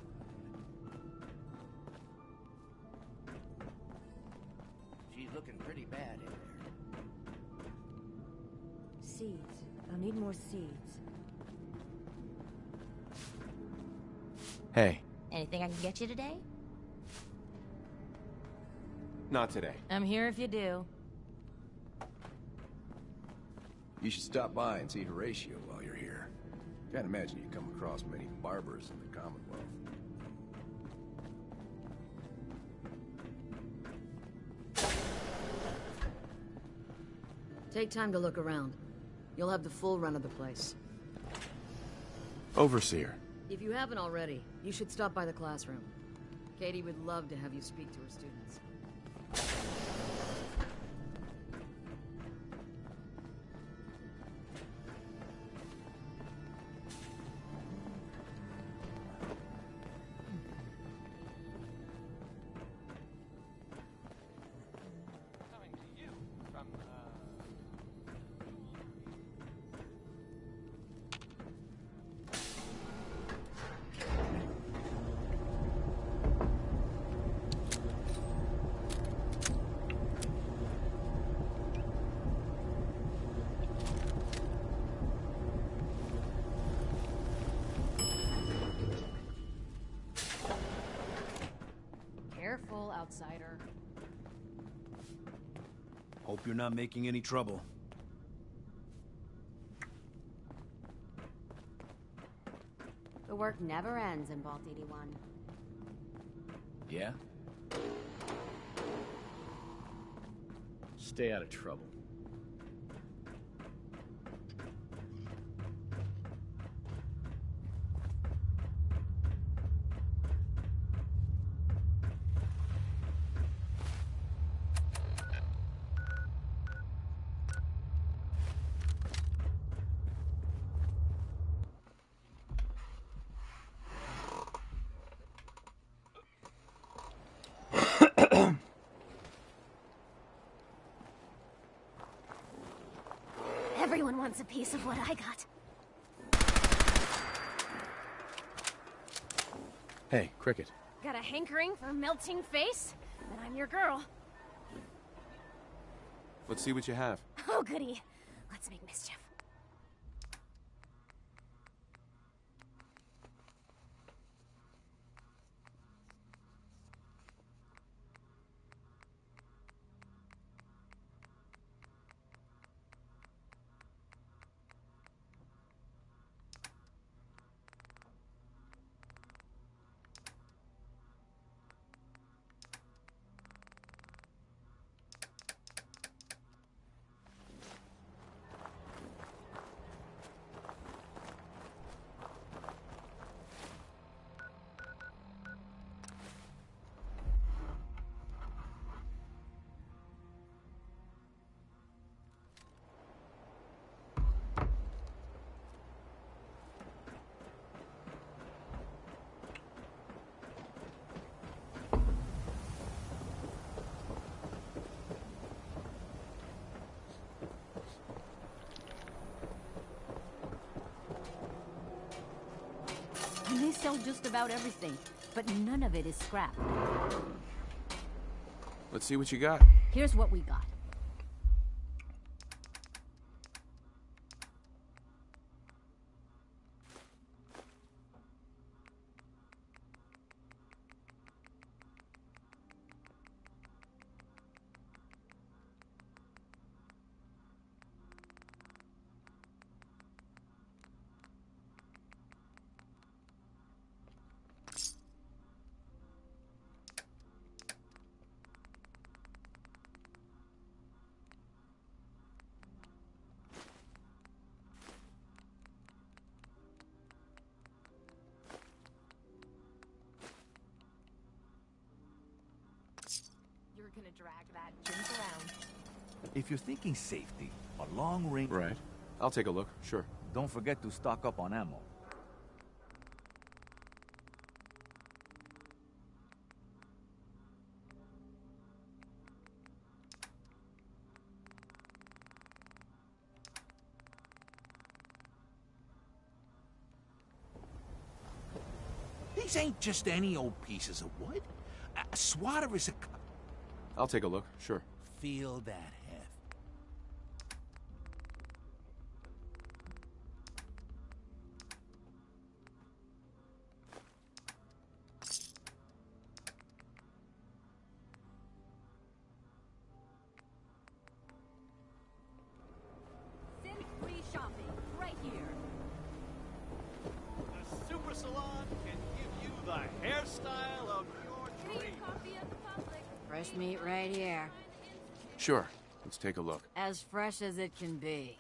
She's looking pretty bad in there. Seeds. I'll need more seeds. Hey. Anything I can get you today? Not today. I'm here if you do. You should stop by and see Horatio while you're here. Can't imagine you come across many barbers in the Commonwealth. Take time to look around. You'll have the full run of the place. Overseer. If you haven't already, you should stop by the classroom. Katie would love to have you speak to her students. Coming to you from, Careful, outsider. Hope you're not making any trouble. The work never ends in Vault 81. Yeah? Stay out of trouble. Everyone wants a piece of what I got. Hey, Cricket. Got a hankering for melting face? Then I'm your girl. Let's see what you have. Oh, goody. Let's make mischief. just about everything, but none of it is scrap. Let's see what you got. Here's what we got. You're gonna drag that drink around. If you're thinking safety, a long range... Right. I'll take a look, sure. Don't forget to stock up on ammo. These ain't just any old pieces of wood. A swatter is a... I'll take a look, sure. Feel that heft. Sin-free shopping, right here. The Super Salon can give you the hairstyle of your dreams. Fresh meat right here. Sure. Let's take a look. As fresh as it can be.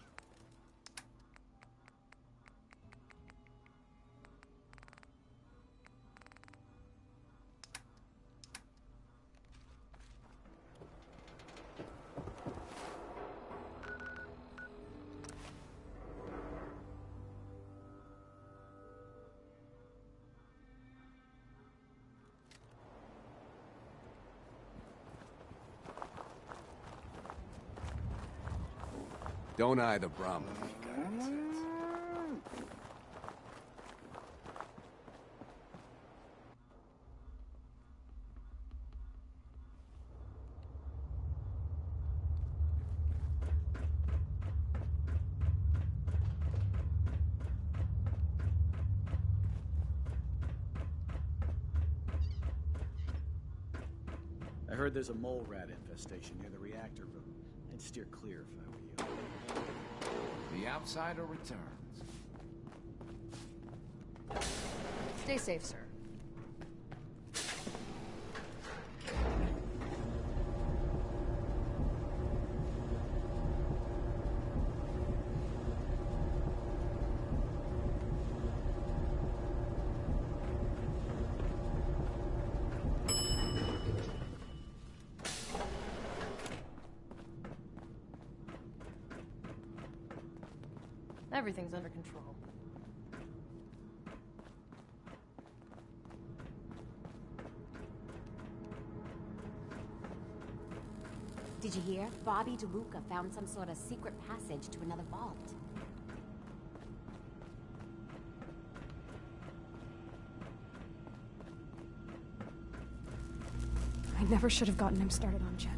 Don't eye the Brahmin, guys. I heard there's a mole rat infestation near the reactor room. I'd steer clear if I were you. The outsider returns. Stay safe, sir. Everything's under control. Did you hear? Bobby DeLuca found some sort of secret passage to another vault. I never should have gotten him started on Chet.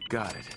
Got it.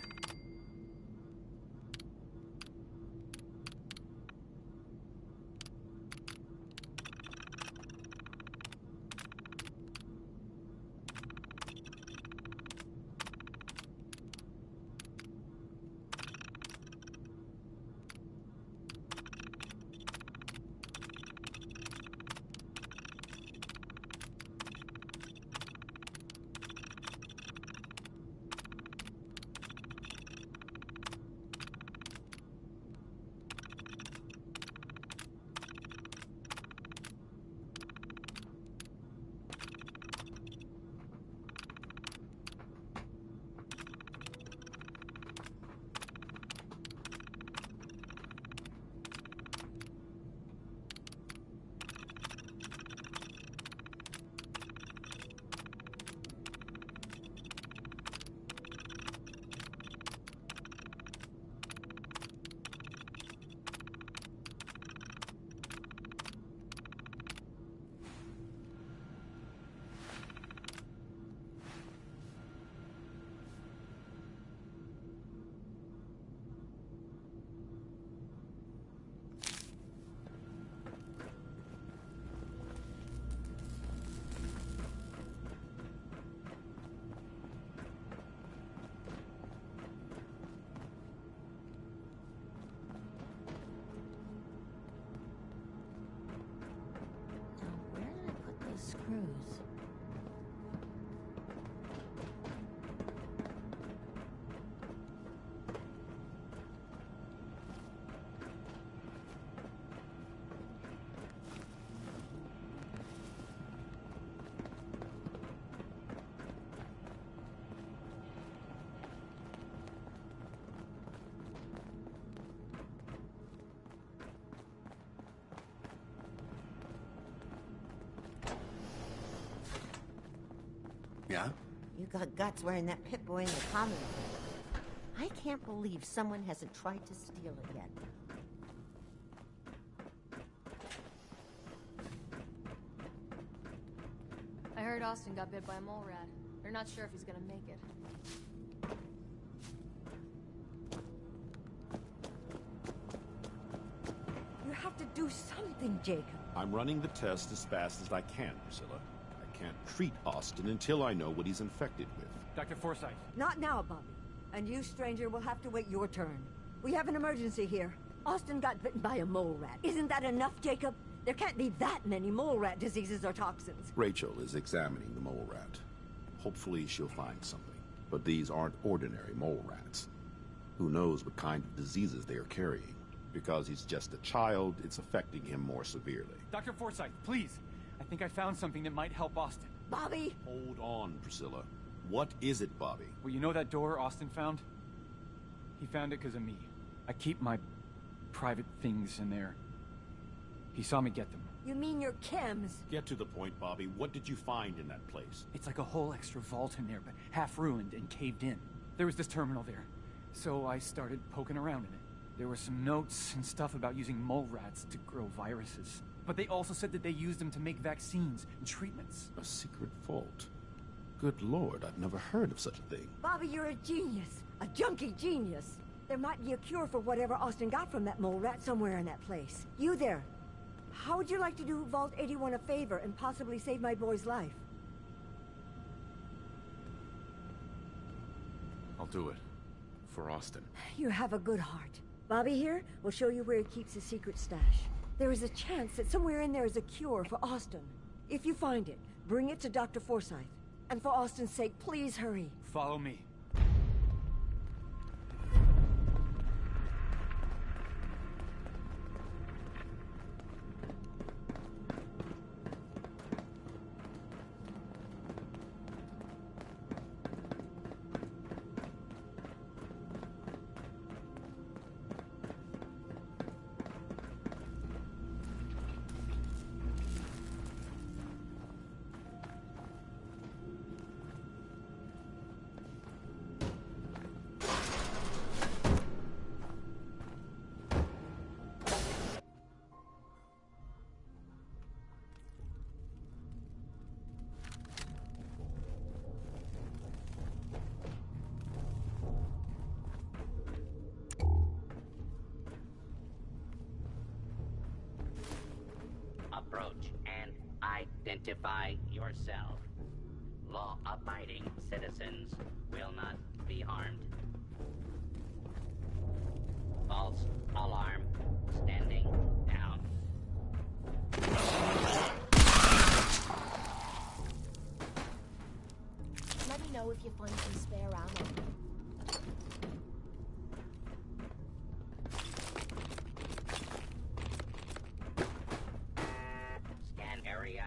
screws. Yeah? You got guts wearing that Pip-Boy in the Commonwealth. I can't believe someone hasn't tried to steal it yet. I heard Austin got bit by a mole rat. They're not sure if he's gonna make it. You have to do something, Jacob. I'm running the test as fast as I can, Priscilla. I can't treat Austin until I know what he's infected with. Dr. Forsyth. Not now, Bobby. And you, stranger, will have to wait your turn. We have an emergency here. Austin got bitten by a mole rat. Isn't that enough, Jacob? There can't be that many mole rat diseases or toxins. Rachel is examining the mole rat. Hopefully she'll find something. But these aren't ordinary mole rats. Who knows what kind of diseases they are carrying? Because he's just a child, it's affecting him more severely. Dr. Forsyth, please. I think I found something that might help Austin. Bobby! Hold on, Priscilla. What is it, Bobby? Well, you know that door Austin found? He found it because of me. I keep my private things in there. He saw me get them. You mean your chems? Get to the point, Bobby. What did you find in that place? It's like a whole extra vault in there, but half ruined and caved in. There was this terminal there, so I started poking around in it. There were some notes and stuff about using mole rats to grow viruses. But they also said that they used them to make vaccines and treatments. A secret vault? Good Lord, I've never heard of such a thing. Bobby, you're a genius. A junkie genius. There might be a cure for whatever Austin got from that mole rat somewhere in that place. You there. How would you like to do Vault 81 a favor and possibly save my boy's life? I'll do it. For Austin. You have a good heart. Bobby here will show you where he keeps his secret stash. There is a chance that somewhere in there is a cure for Austin. If you find it, bring it to Dr. Forsyth. And for Austin's sake, please hurry. Follow me. Approach and identify yourself. Law-abiding citizens will not be harmed. False alarm. Standing down. Let me know if you find some spare ammo. Scan area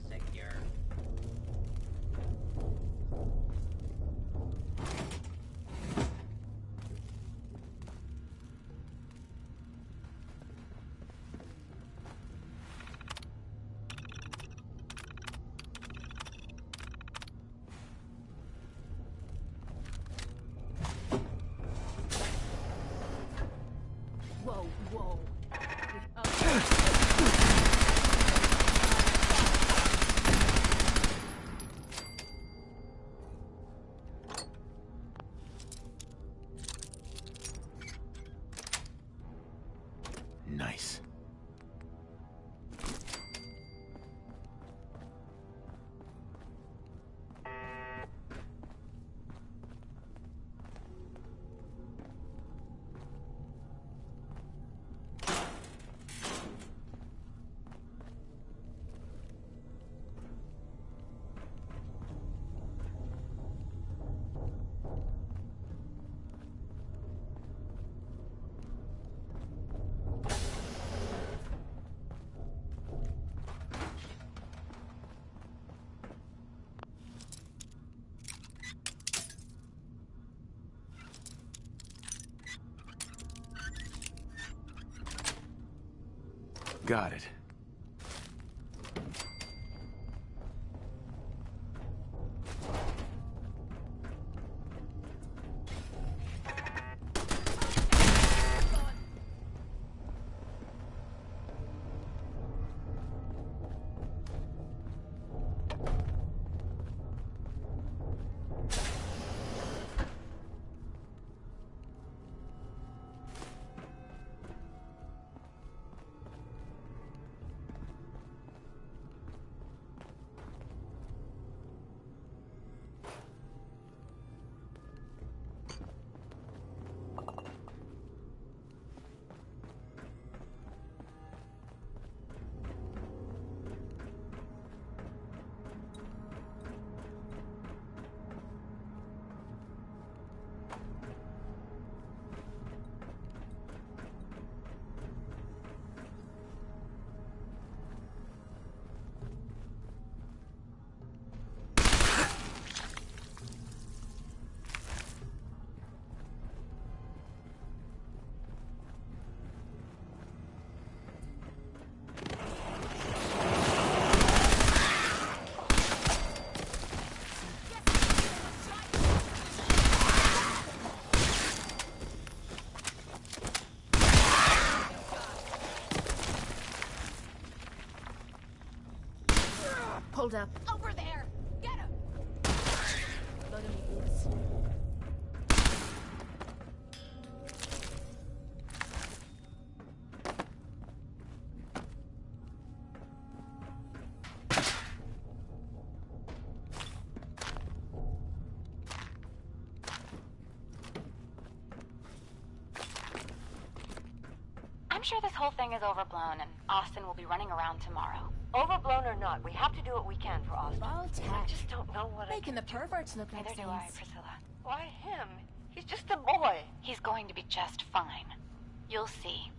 secure. got it. Hold up. Over there! Get him! Let him loose. I'm sure this whole thing is overblown, and Austin will be running around tomorrow. Overblown or not, we have to do what we can for Austin. I Vault-Tec. just don't know what Making the perverts look like Neither do I, things. Priscilla. Why him? He's just a boy. He's going to be just fine. You'll see.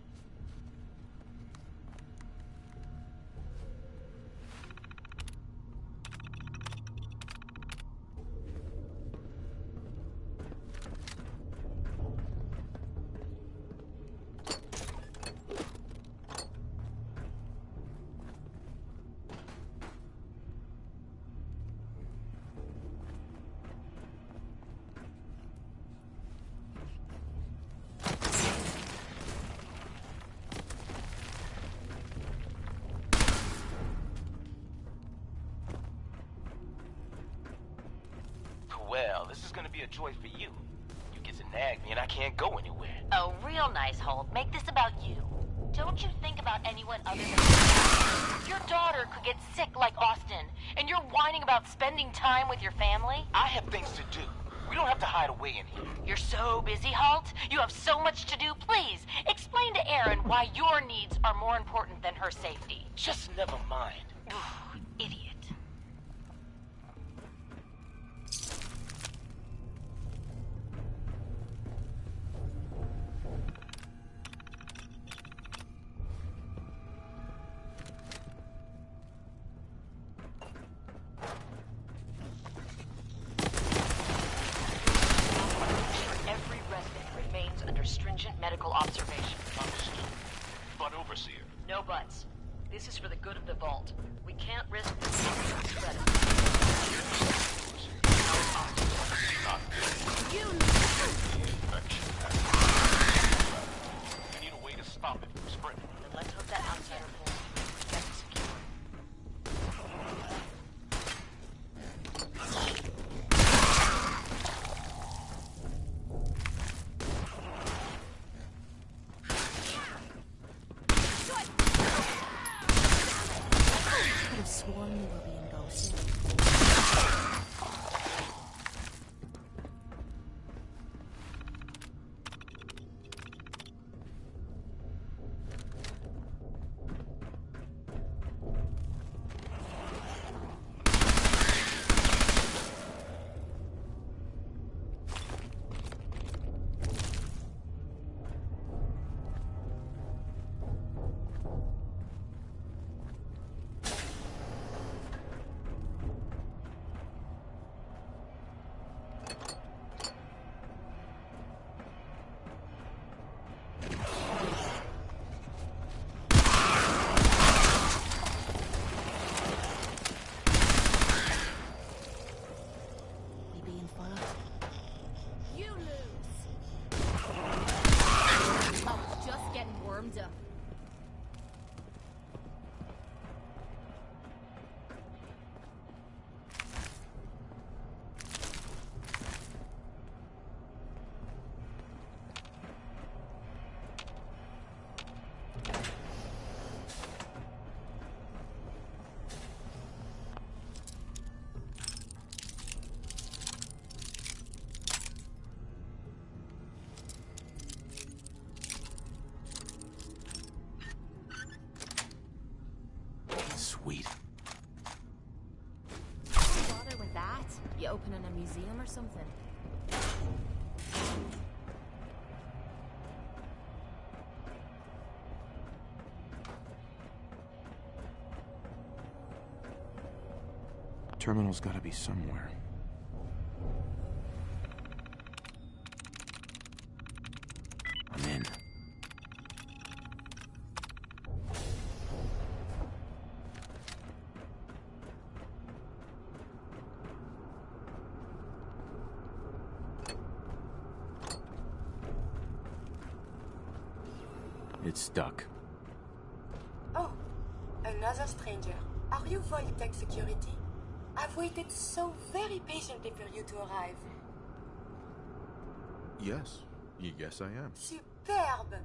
Well, this is gonna be a joy for you. You get to nag me and I can't go anywhere. Oh, real nice, Holt. Make this about you. Don't you think about anyone other than yourself? Your daughter could get sick like Austin, and you're whining about spending time with your family? I have things to do. We don't have to hide away in here. You're so busy, Holt. You have so much to do. Please, explain to Erin why your needs are more important than her safety. Just never mind. Idiot. Every resident remains under stringent medical observation. Understood. But Overseer. No buts. This is for the good of the Vault. We can't risk the spread it. You need a way to stop it from spreading. Then let's hook that outsider pole. That's secure. Could have sworn we were being ghosted. You opening a museum or something? Terminal's gotta be somewhere. I'm in. It's stuck. Oh, another stranger. Are you Voltec security? I've waited so very patiently for you to arrive. Yes. Yes, I am. Superb!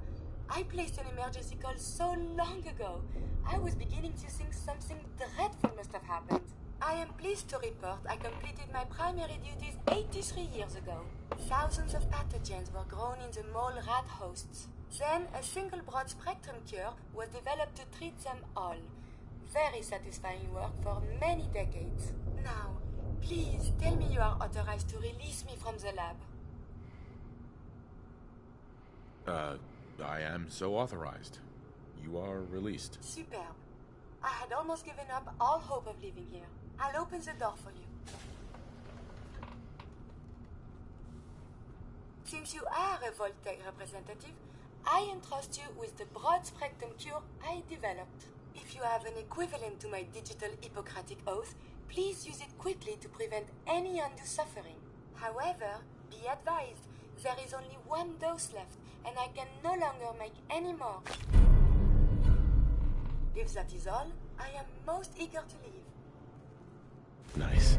I placed an emergency call so long ago. I was beginning to think something dreadful must have happened. I am pleased to report I completed my primary duties 83 years ago. Thousands of pathogens were grown in the mole rat hosts. Then a single broad-spectrum cure was developed to treat them all. Very satisfying work for many decades. Now, please tell me you are authorized to release me from the lab. I am so authorized. You are released. Superb. I had almost given up all hope of leaving here. I'll open the door for you. Since you are a Voltec representative, I entrust you with the broad-spectrum cure I developed. If you have an equivalent to my digital Hippocratic oath, please use it quickly to prevent any undue suffering. However, be advised, there is only one dose left, and I can no longer make any more. If that is all, I am most eager to leave. Nice.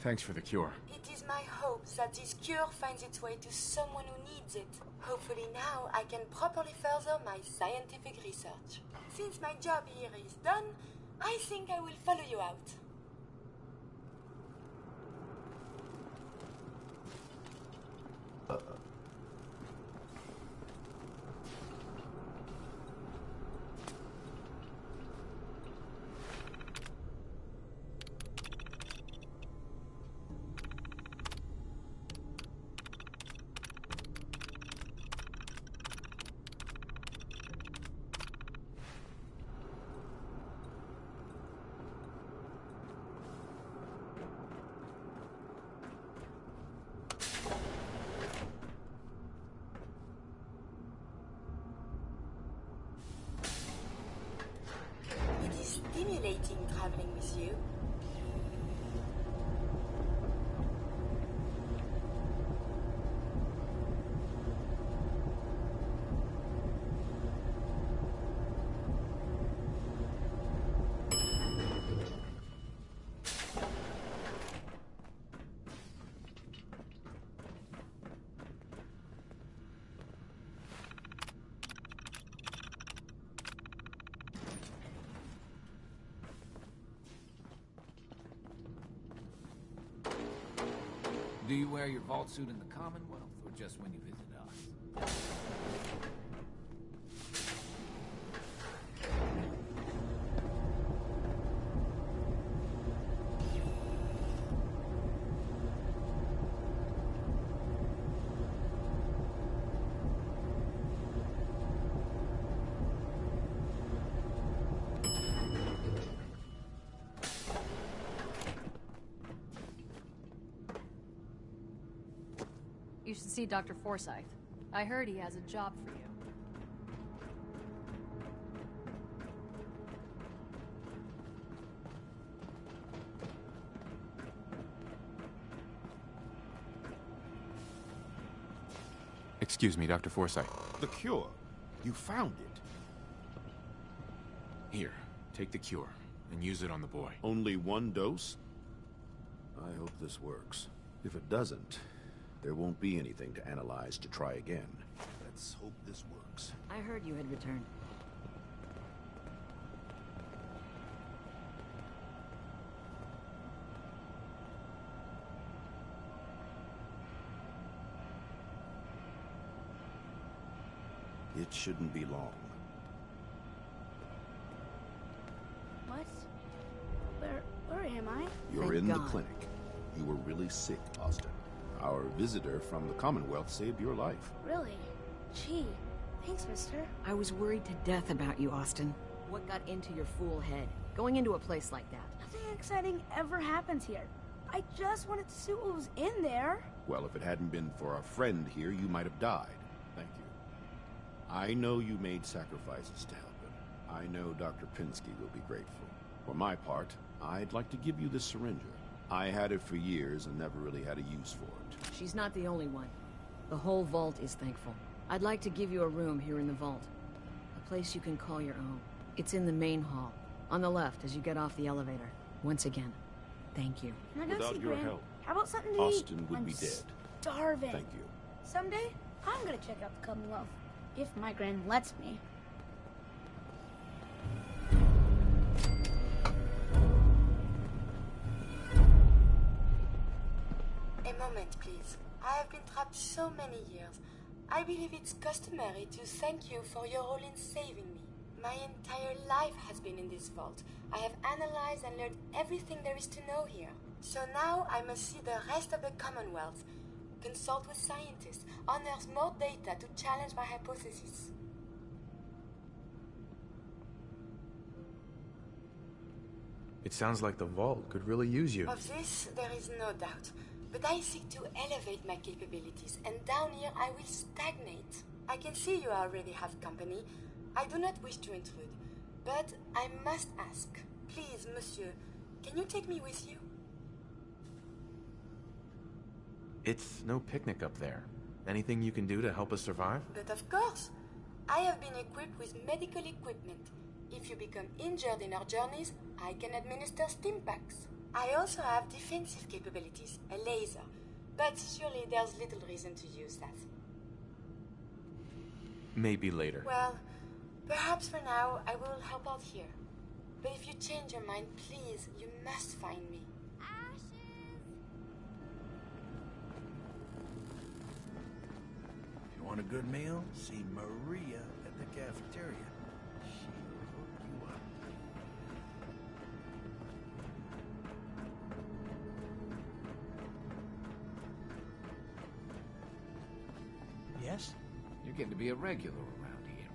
Thanks for the cure. It is my hope that this cure finds its way to someone who needs it. Hopefully now I can properly further my scientific research. Since my job here is done, I think I will follow you out. It is stimulating traveling with you. Do you wear your vault suit in the Commonwealth, or just when you visit us? You should see Dr. Forsyth. I heard he has a job for you. Excuse me, Dr. Forsyth. The cure. You found it. Here, take the cure, and use it on the boy. Only one dose? I hope this works. If it doesn't, there won't be anything to analyze to try again. Let's hope this works. I heard you had returned. It shouldn't be long. What? Where am I? You're in the clinic. You were really sick, Austin. Our visitor from the Commonwealth saved your life. Really? Gee, thanks, mister. I was worried to death about you, Austin. What got into your fool head? Going into a place like that? Nothing exciting ever happens here. I just wanted to see what was in there. Well, if it hadn't been for our friend here, you might have died. Thank you. I know you made sacrifices to help him. I know Dr. Pinsky will be grateful. For my part, I'd like to give you this syringe. I had it for years and never really had a use for it. She's not the only one. The whole vault is thankful. I'd like to give you a room here in the vault. A place you can call your own. It's in the main hall. On the left as you get off the elevator. Once again, thank you. Can I go Without see your Gran? help, How about something to Austin eat? would I'm be dead. Starving. Thank you. Someday, I'm gonna check out the Commonwealth. If my Gran lets me. A moment, please. I have been trapped so many years. I believe it's customary to thank you for your role in saving me. My entire life has been in this vault. I have analyzed and learned everything there is to know here. So now I must see the rest of the Commonwealth, consult with scientists, unearth more data to challenge my hypothesis. It sounds like the vault could really use you. Of this, there is no doubt. But I seek to elevate my capabilities, and down here I will stagnate. I can see you already have company. I do not wish to intrude, but I must ask. Please, monsieur, can you take me with you? It's no picnic up there. Anything you can do to help us survive? But of course. I have been equipped with medical equipment. If you become injured in our journeys, I can administer stim packs. I also have defensive capabilities, a laser. But surely there's little reason to use that. Maybe later. Well, perhaps for now I will help out here. But if you change your mind, please, you must find me. If you want a good meal, see Maria at the cafeteria. She'll hook you up. Yes? You're getting to be a regular around here.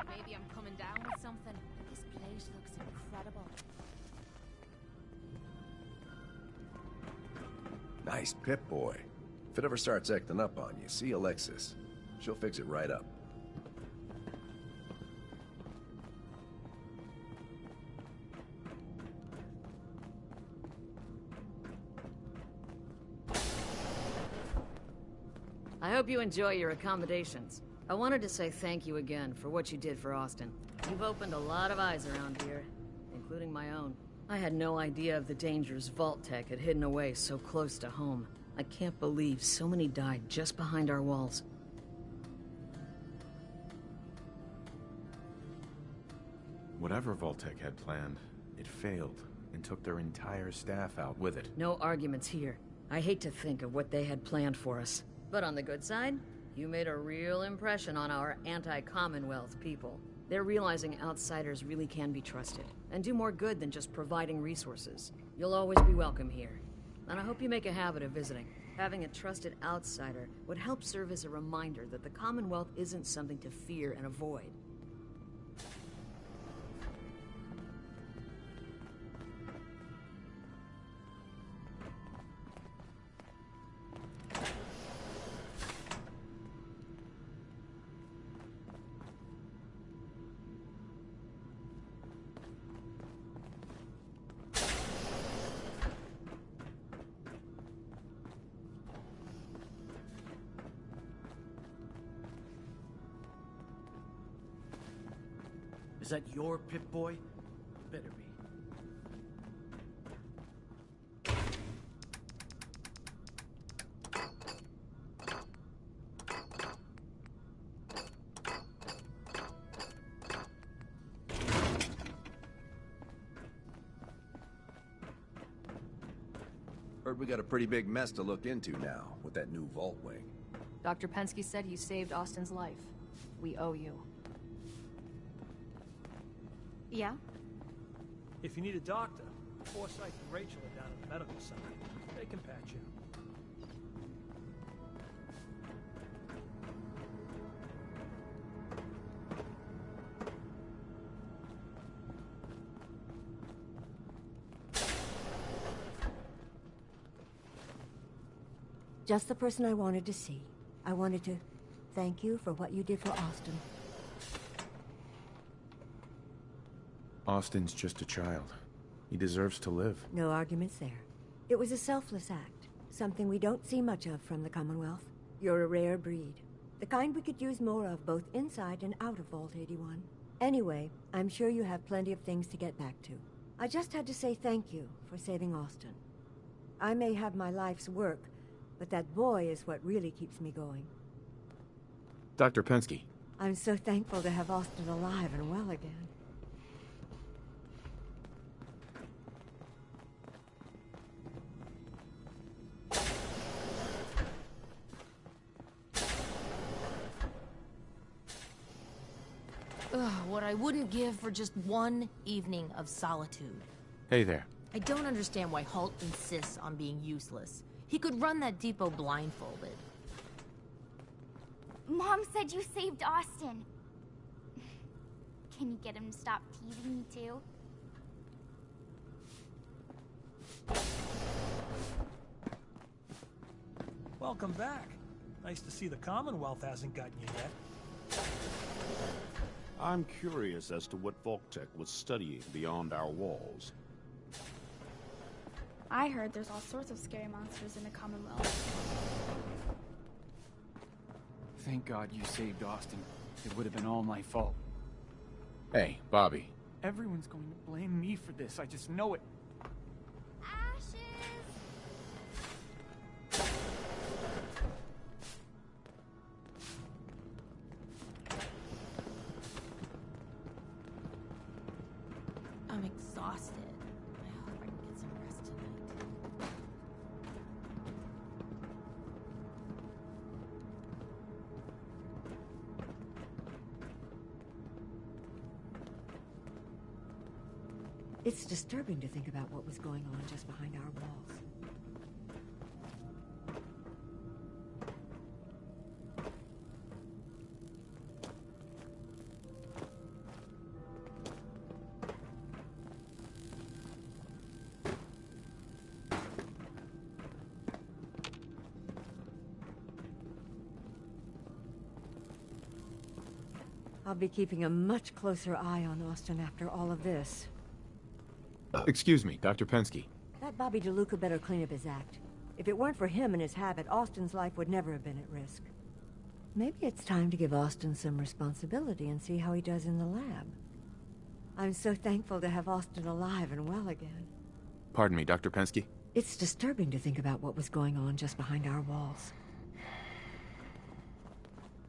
Maybe I'm coming down with something. This place looks incredible. Nice Pip-Boy. If it ever starts acting up on you, see Alexis. She'll fix it right up. I hope you enjoy your accommodations. I wanted to say thank you again for what you did for Austin. You've opened a lot of eyes around here, including my own. I had no idea of the dangers Vault Tech had hidden away so close to home. I can't believe so many died just behind our walls. Whatever Vault-Tec had planned, it failed and took their entire staff out with it. No arguments here. I hate to think of what they had planned for us. But on the good side, you made a real impression on our anti-Commonwealth people. They're realizing outsiders really can be trusted, and do more good than just providing resources. You'll always be welcome here, and I hope you make a habit of visiting. Having a trusted outsider would help serve as a reminder that the Commonwealth isn't something to fear and avoid. Is that your Pip-Boy? Better be. Heard we got a pretty big mess to look into now, with that new vault wing. Dr. Pensky said you saved Austin's life. We owe you. Yeah? If you need a doctor, Forsyth and Rachel are down at the medical center. They can patch you. Just the person I wanted to see. I wanted to thank you for what you did for Austin. Austin's just a child. He deserves to live. No arguments there. It was a selfless act, something we don't see much of from the Commonwealth. You're a rare breed. The kind we could use more of both inside and out of Vault 81. Anyway, I'm sure you have plenty of things to get back to. I just had to say thank you for saving Austin. I may have my life's work, but that boy is what really keeps me going. Dr. Pensky. I'm so thankful to have Austin alive and well again. Ugh, what I wouldn't give for just one evening of solitude. Hey there. I don't understand why Holt insists on being useless. He could run that depot blindfolded. Mom said you saved Austin. Can you get him to stop teasing me too? Welcome back. Nice to see the Commonwealth hasn't gotten you yet. I'm curious as to what Vault-Tec was studying beyond our walls. I heard there's all sorts of scary monsters in the Commonwealth. Thank God you saved Austin. It would have been all my fault. Hey, Bobby. Everyone's going to blame me for this. I just know it. I'm exhausted. I hope I can get some rest tonight. It's disturbing to think about what was going on just behind our walls. I'll be keeping a much closer eye on Austin after all of this. Excuse me, Dr. Pensky. That Bobby DeLuca better clean up his act. If it weren't for him and his habit, Austin's life would never have been at risk. Maybe it's time to give Austin some responsibility and see how he does in the lab. I'm so thankful to have Austin alive and well again. Pardon me, Dr. Pensky. It's disturbing to think about what was going on just behind our walls.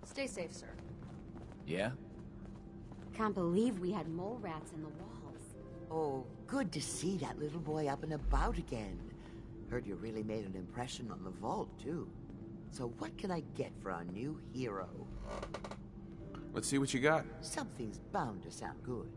Stay safe, sir. Yeah? Can't believe we had mole rats in the walls. Oh, good to see that little boy up and about again. Heard you really made an impression on the vault, too. So what can I get for our new hero? Let's see what you got. Something's bound to sound good.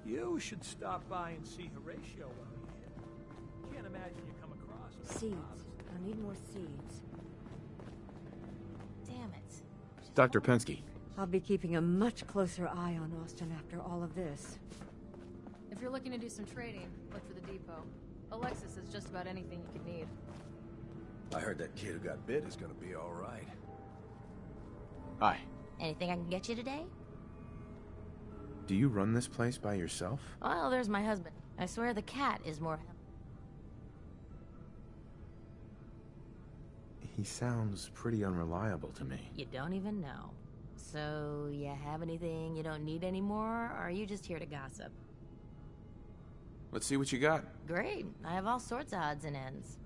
You should stop by and see Horatio while you're here. Can't imagine you come across him. Seeds. I need more seeds. Damn it. Dr. Pensky. I'll be keeping a much closer eye on Austin after all of this. If you're looking to do some trading, look for the depot. Alexis has just about anything you could need. I heard that kid who got bit is gonna be all right. Hi. Anything I can get you today? Do you run this place by yourself? Well, there's my husband. I swear the cat is more... He sounds pretty unreliable to me. You don't even know. So, you have anything you don't need anymore, or are you just here to gossip? Let's see what you got. Great. I have all sorts of odds and ends.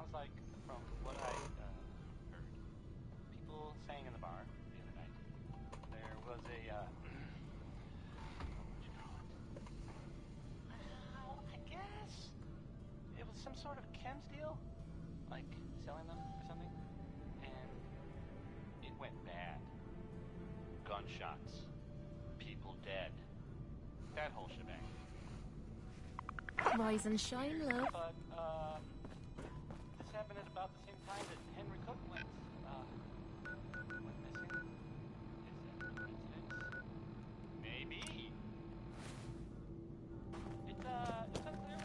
sounds like, from what I heard, people saying in the bar the other night, there was a, what would you call it? Well, I guess it was some sort of chems deal, like selling them or something, and it went bad. Gunshots, people dead, that whole shebang. Rise and shine, love. But, this happened at about the same time that Henry Cook went missing. Is that a coincidence? Maybe. It's unclear.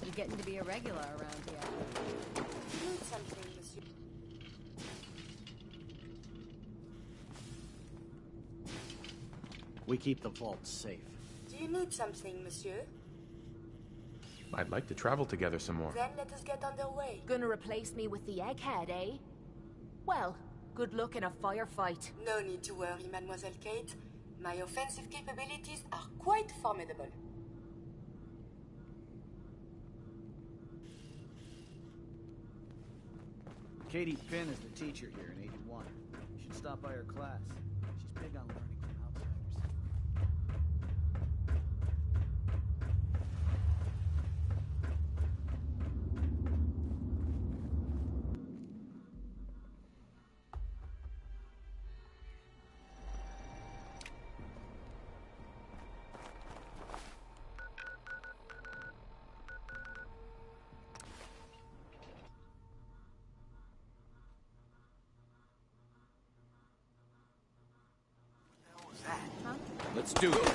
You're getting to be a regular around here. You need something, monsieur. We keep the vault safe. Do you need something, monsieur? I'd like to travel together some more. Then let us get underway. Gonna replace me with the egghead, eh? Well, good luck in a firefight. No need to worry, Mademoiselle Kate. My offensive capabilities are quite formidable. Katie Pinn is the teacher here in 81. You should stop by her class. She's big on learning from outsiders. Let's do this.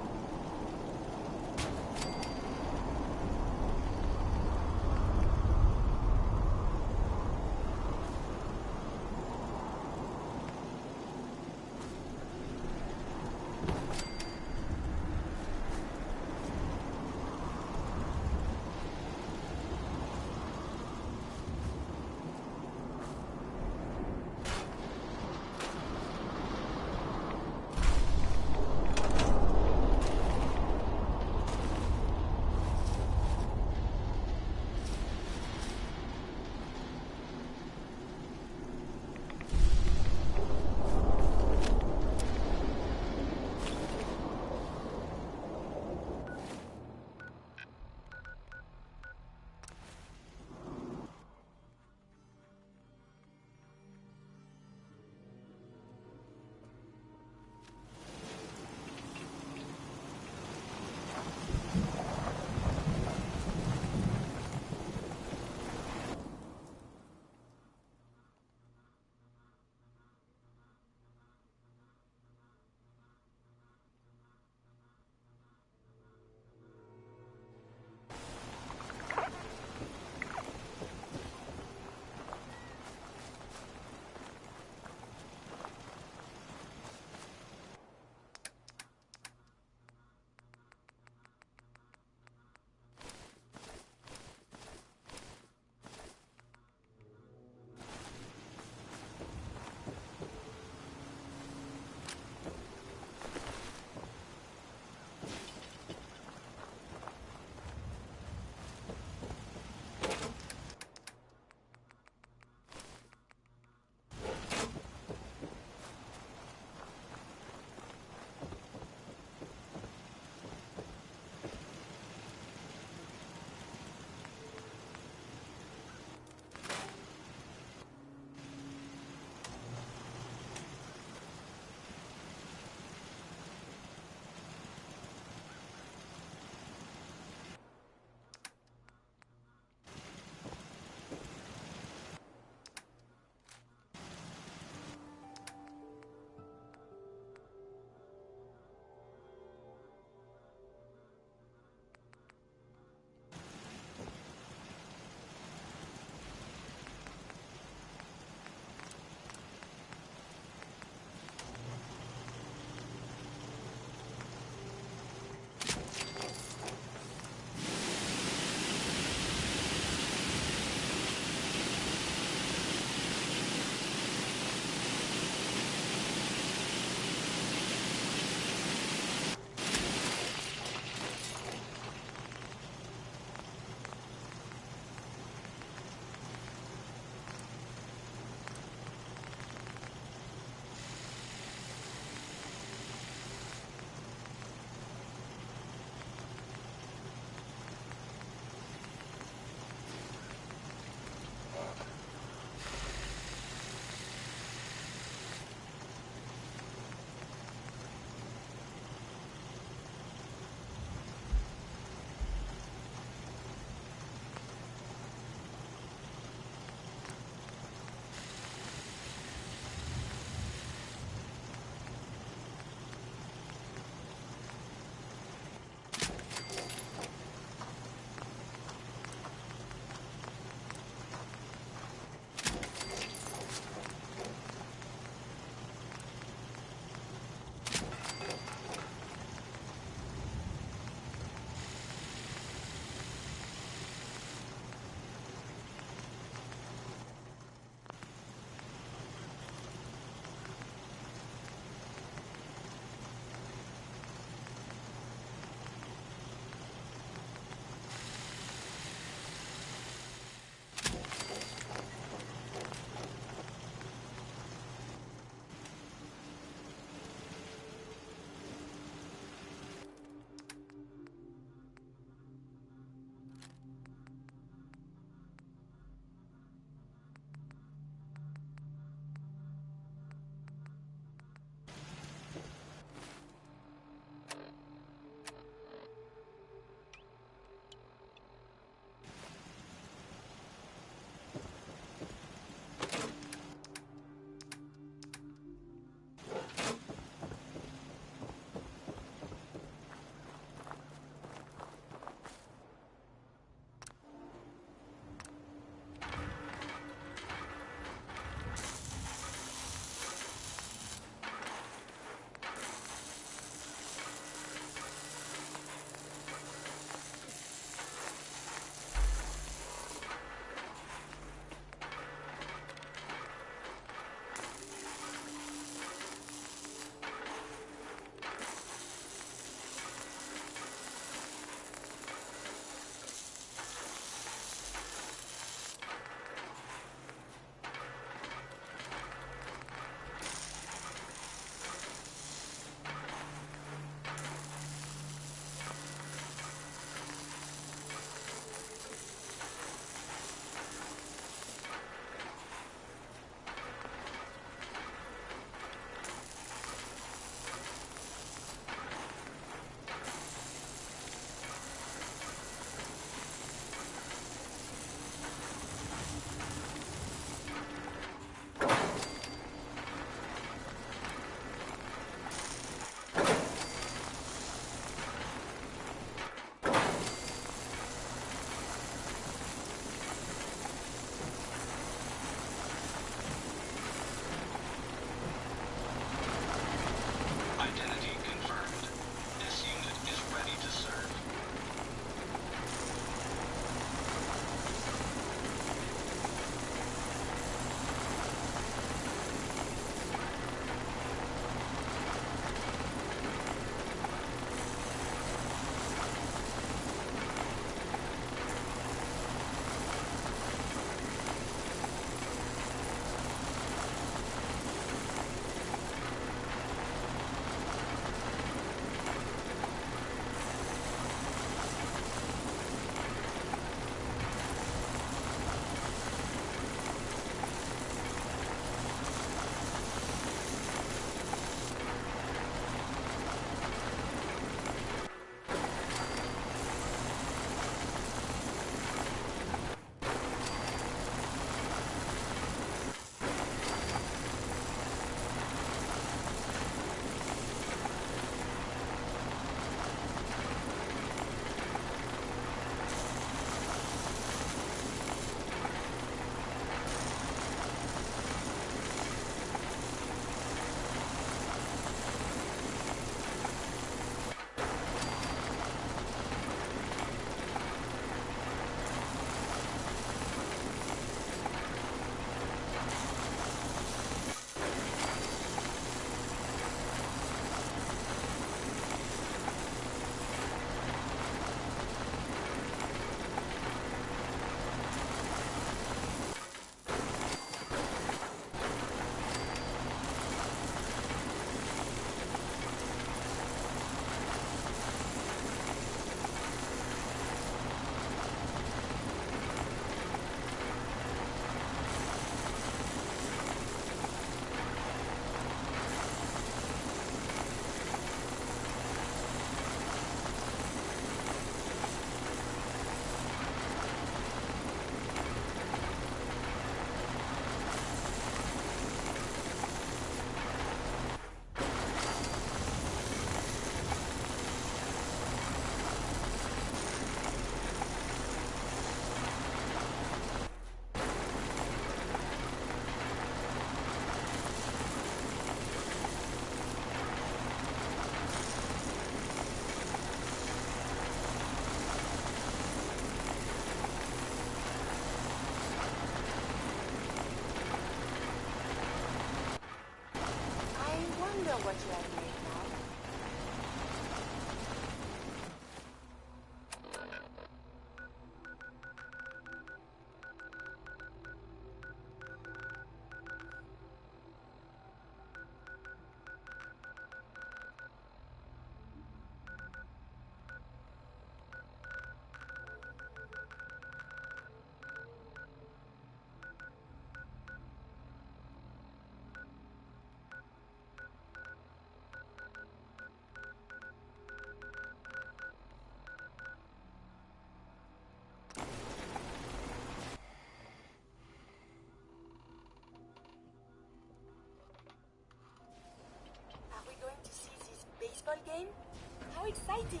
so exciting!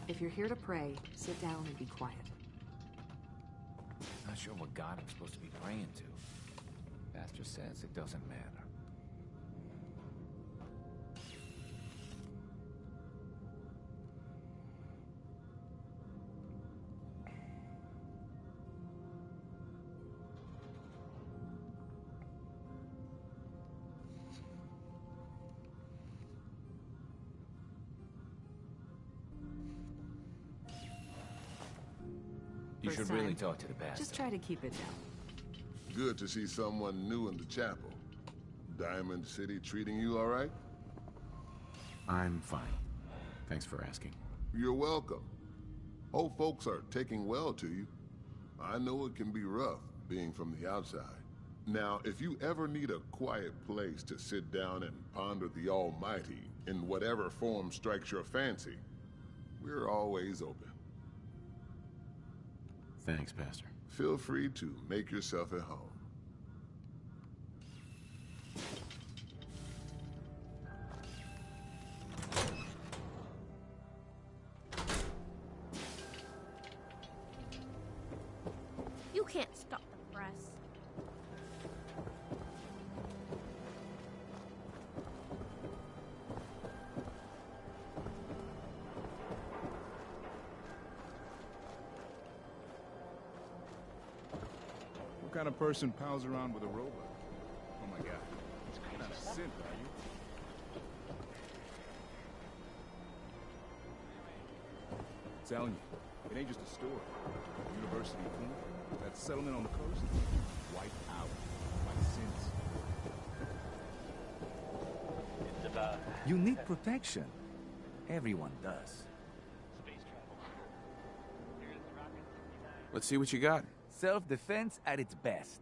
If you're here to pray, sit down and be quiet. Not sure what God I'm supposed to be praying to. Pastor says it doesn't matter. You First should really time. talk to the pastor. Just try to keep it down. Good to see someone new in the chapel. Diamond City treating you all right? I'm fine. Thanks for asking. You're welcome. Hope folks are taking well to you. I know it can be rough, being from the outside. Now, if you ever need a quiet place to sit down and ponder the Almighty in whatever form strikes your fancy, we're always open. Thanks, Pastor. Feel free to make yourself at home. You can't stop the press. What kind of person pals around with a robot? Oh my god. You're not a synth, are you? Telling you, it ain't just a store. University Queen, that settlement on the coast, wiped out by synths. It's about You need protection. Everyone does. space travel. Here's Rocket 69. Let's see what you got. Self-defense at its best.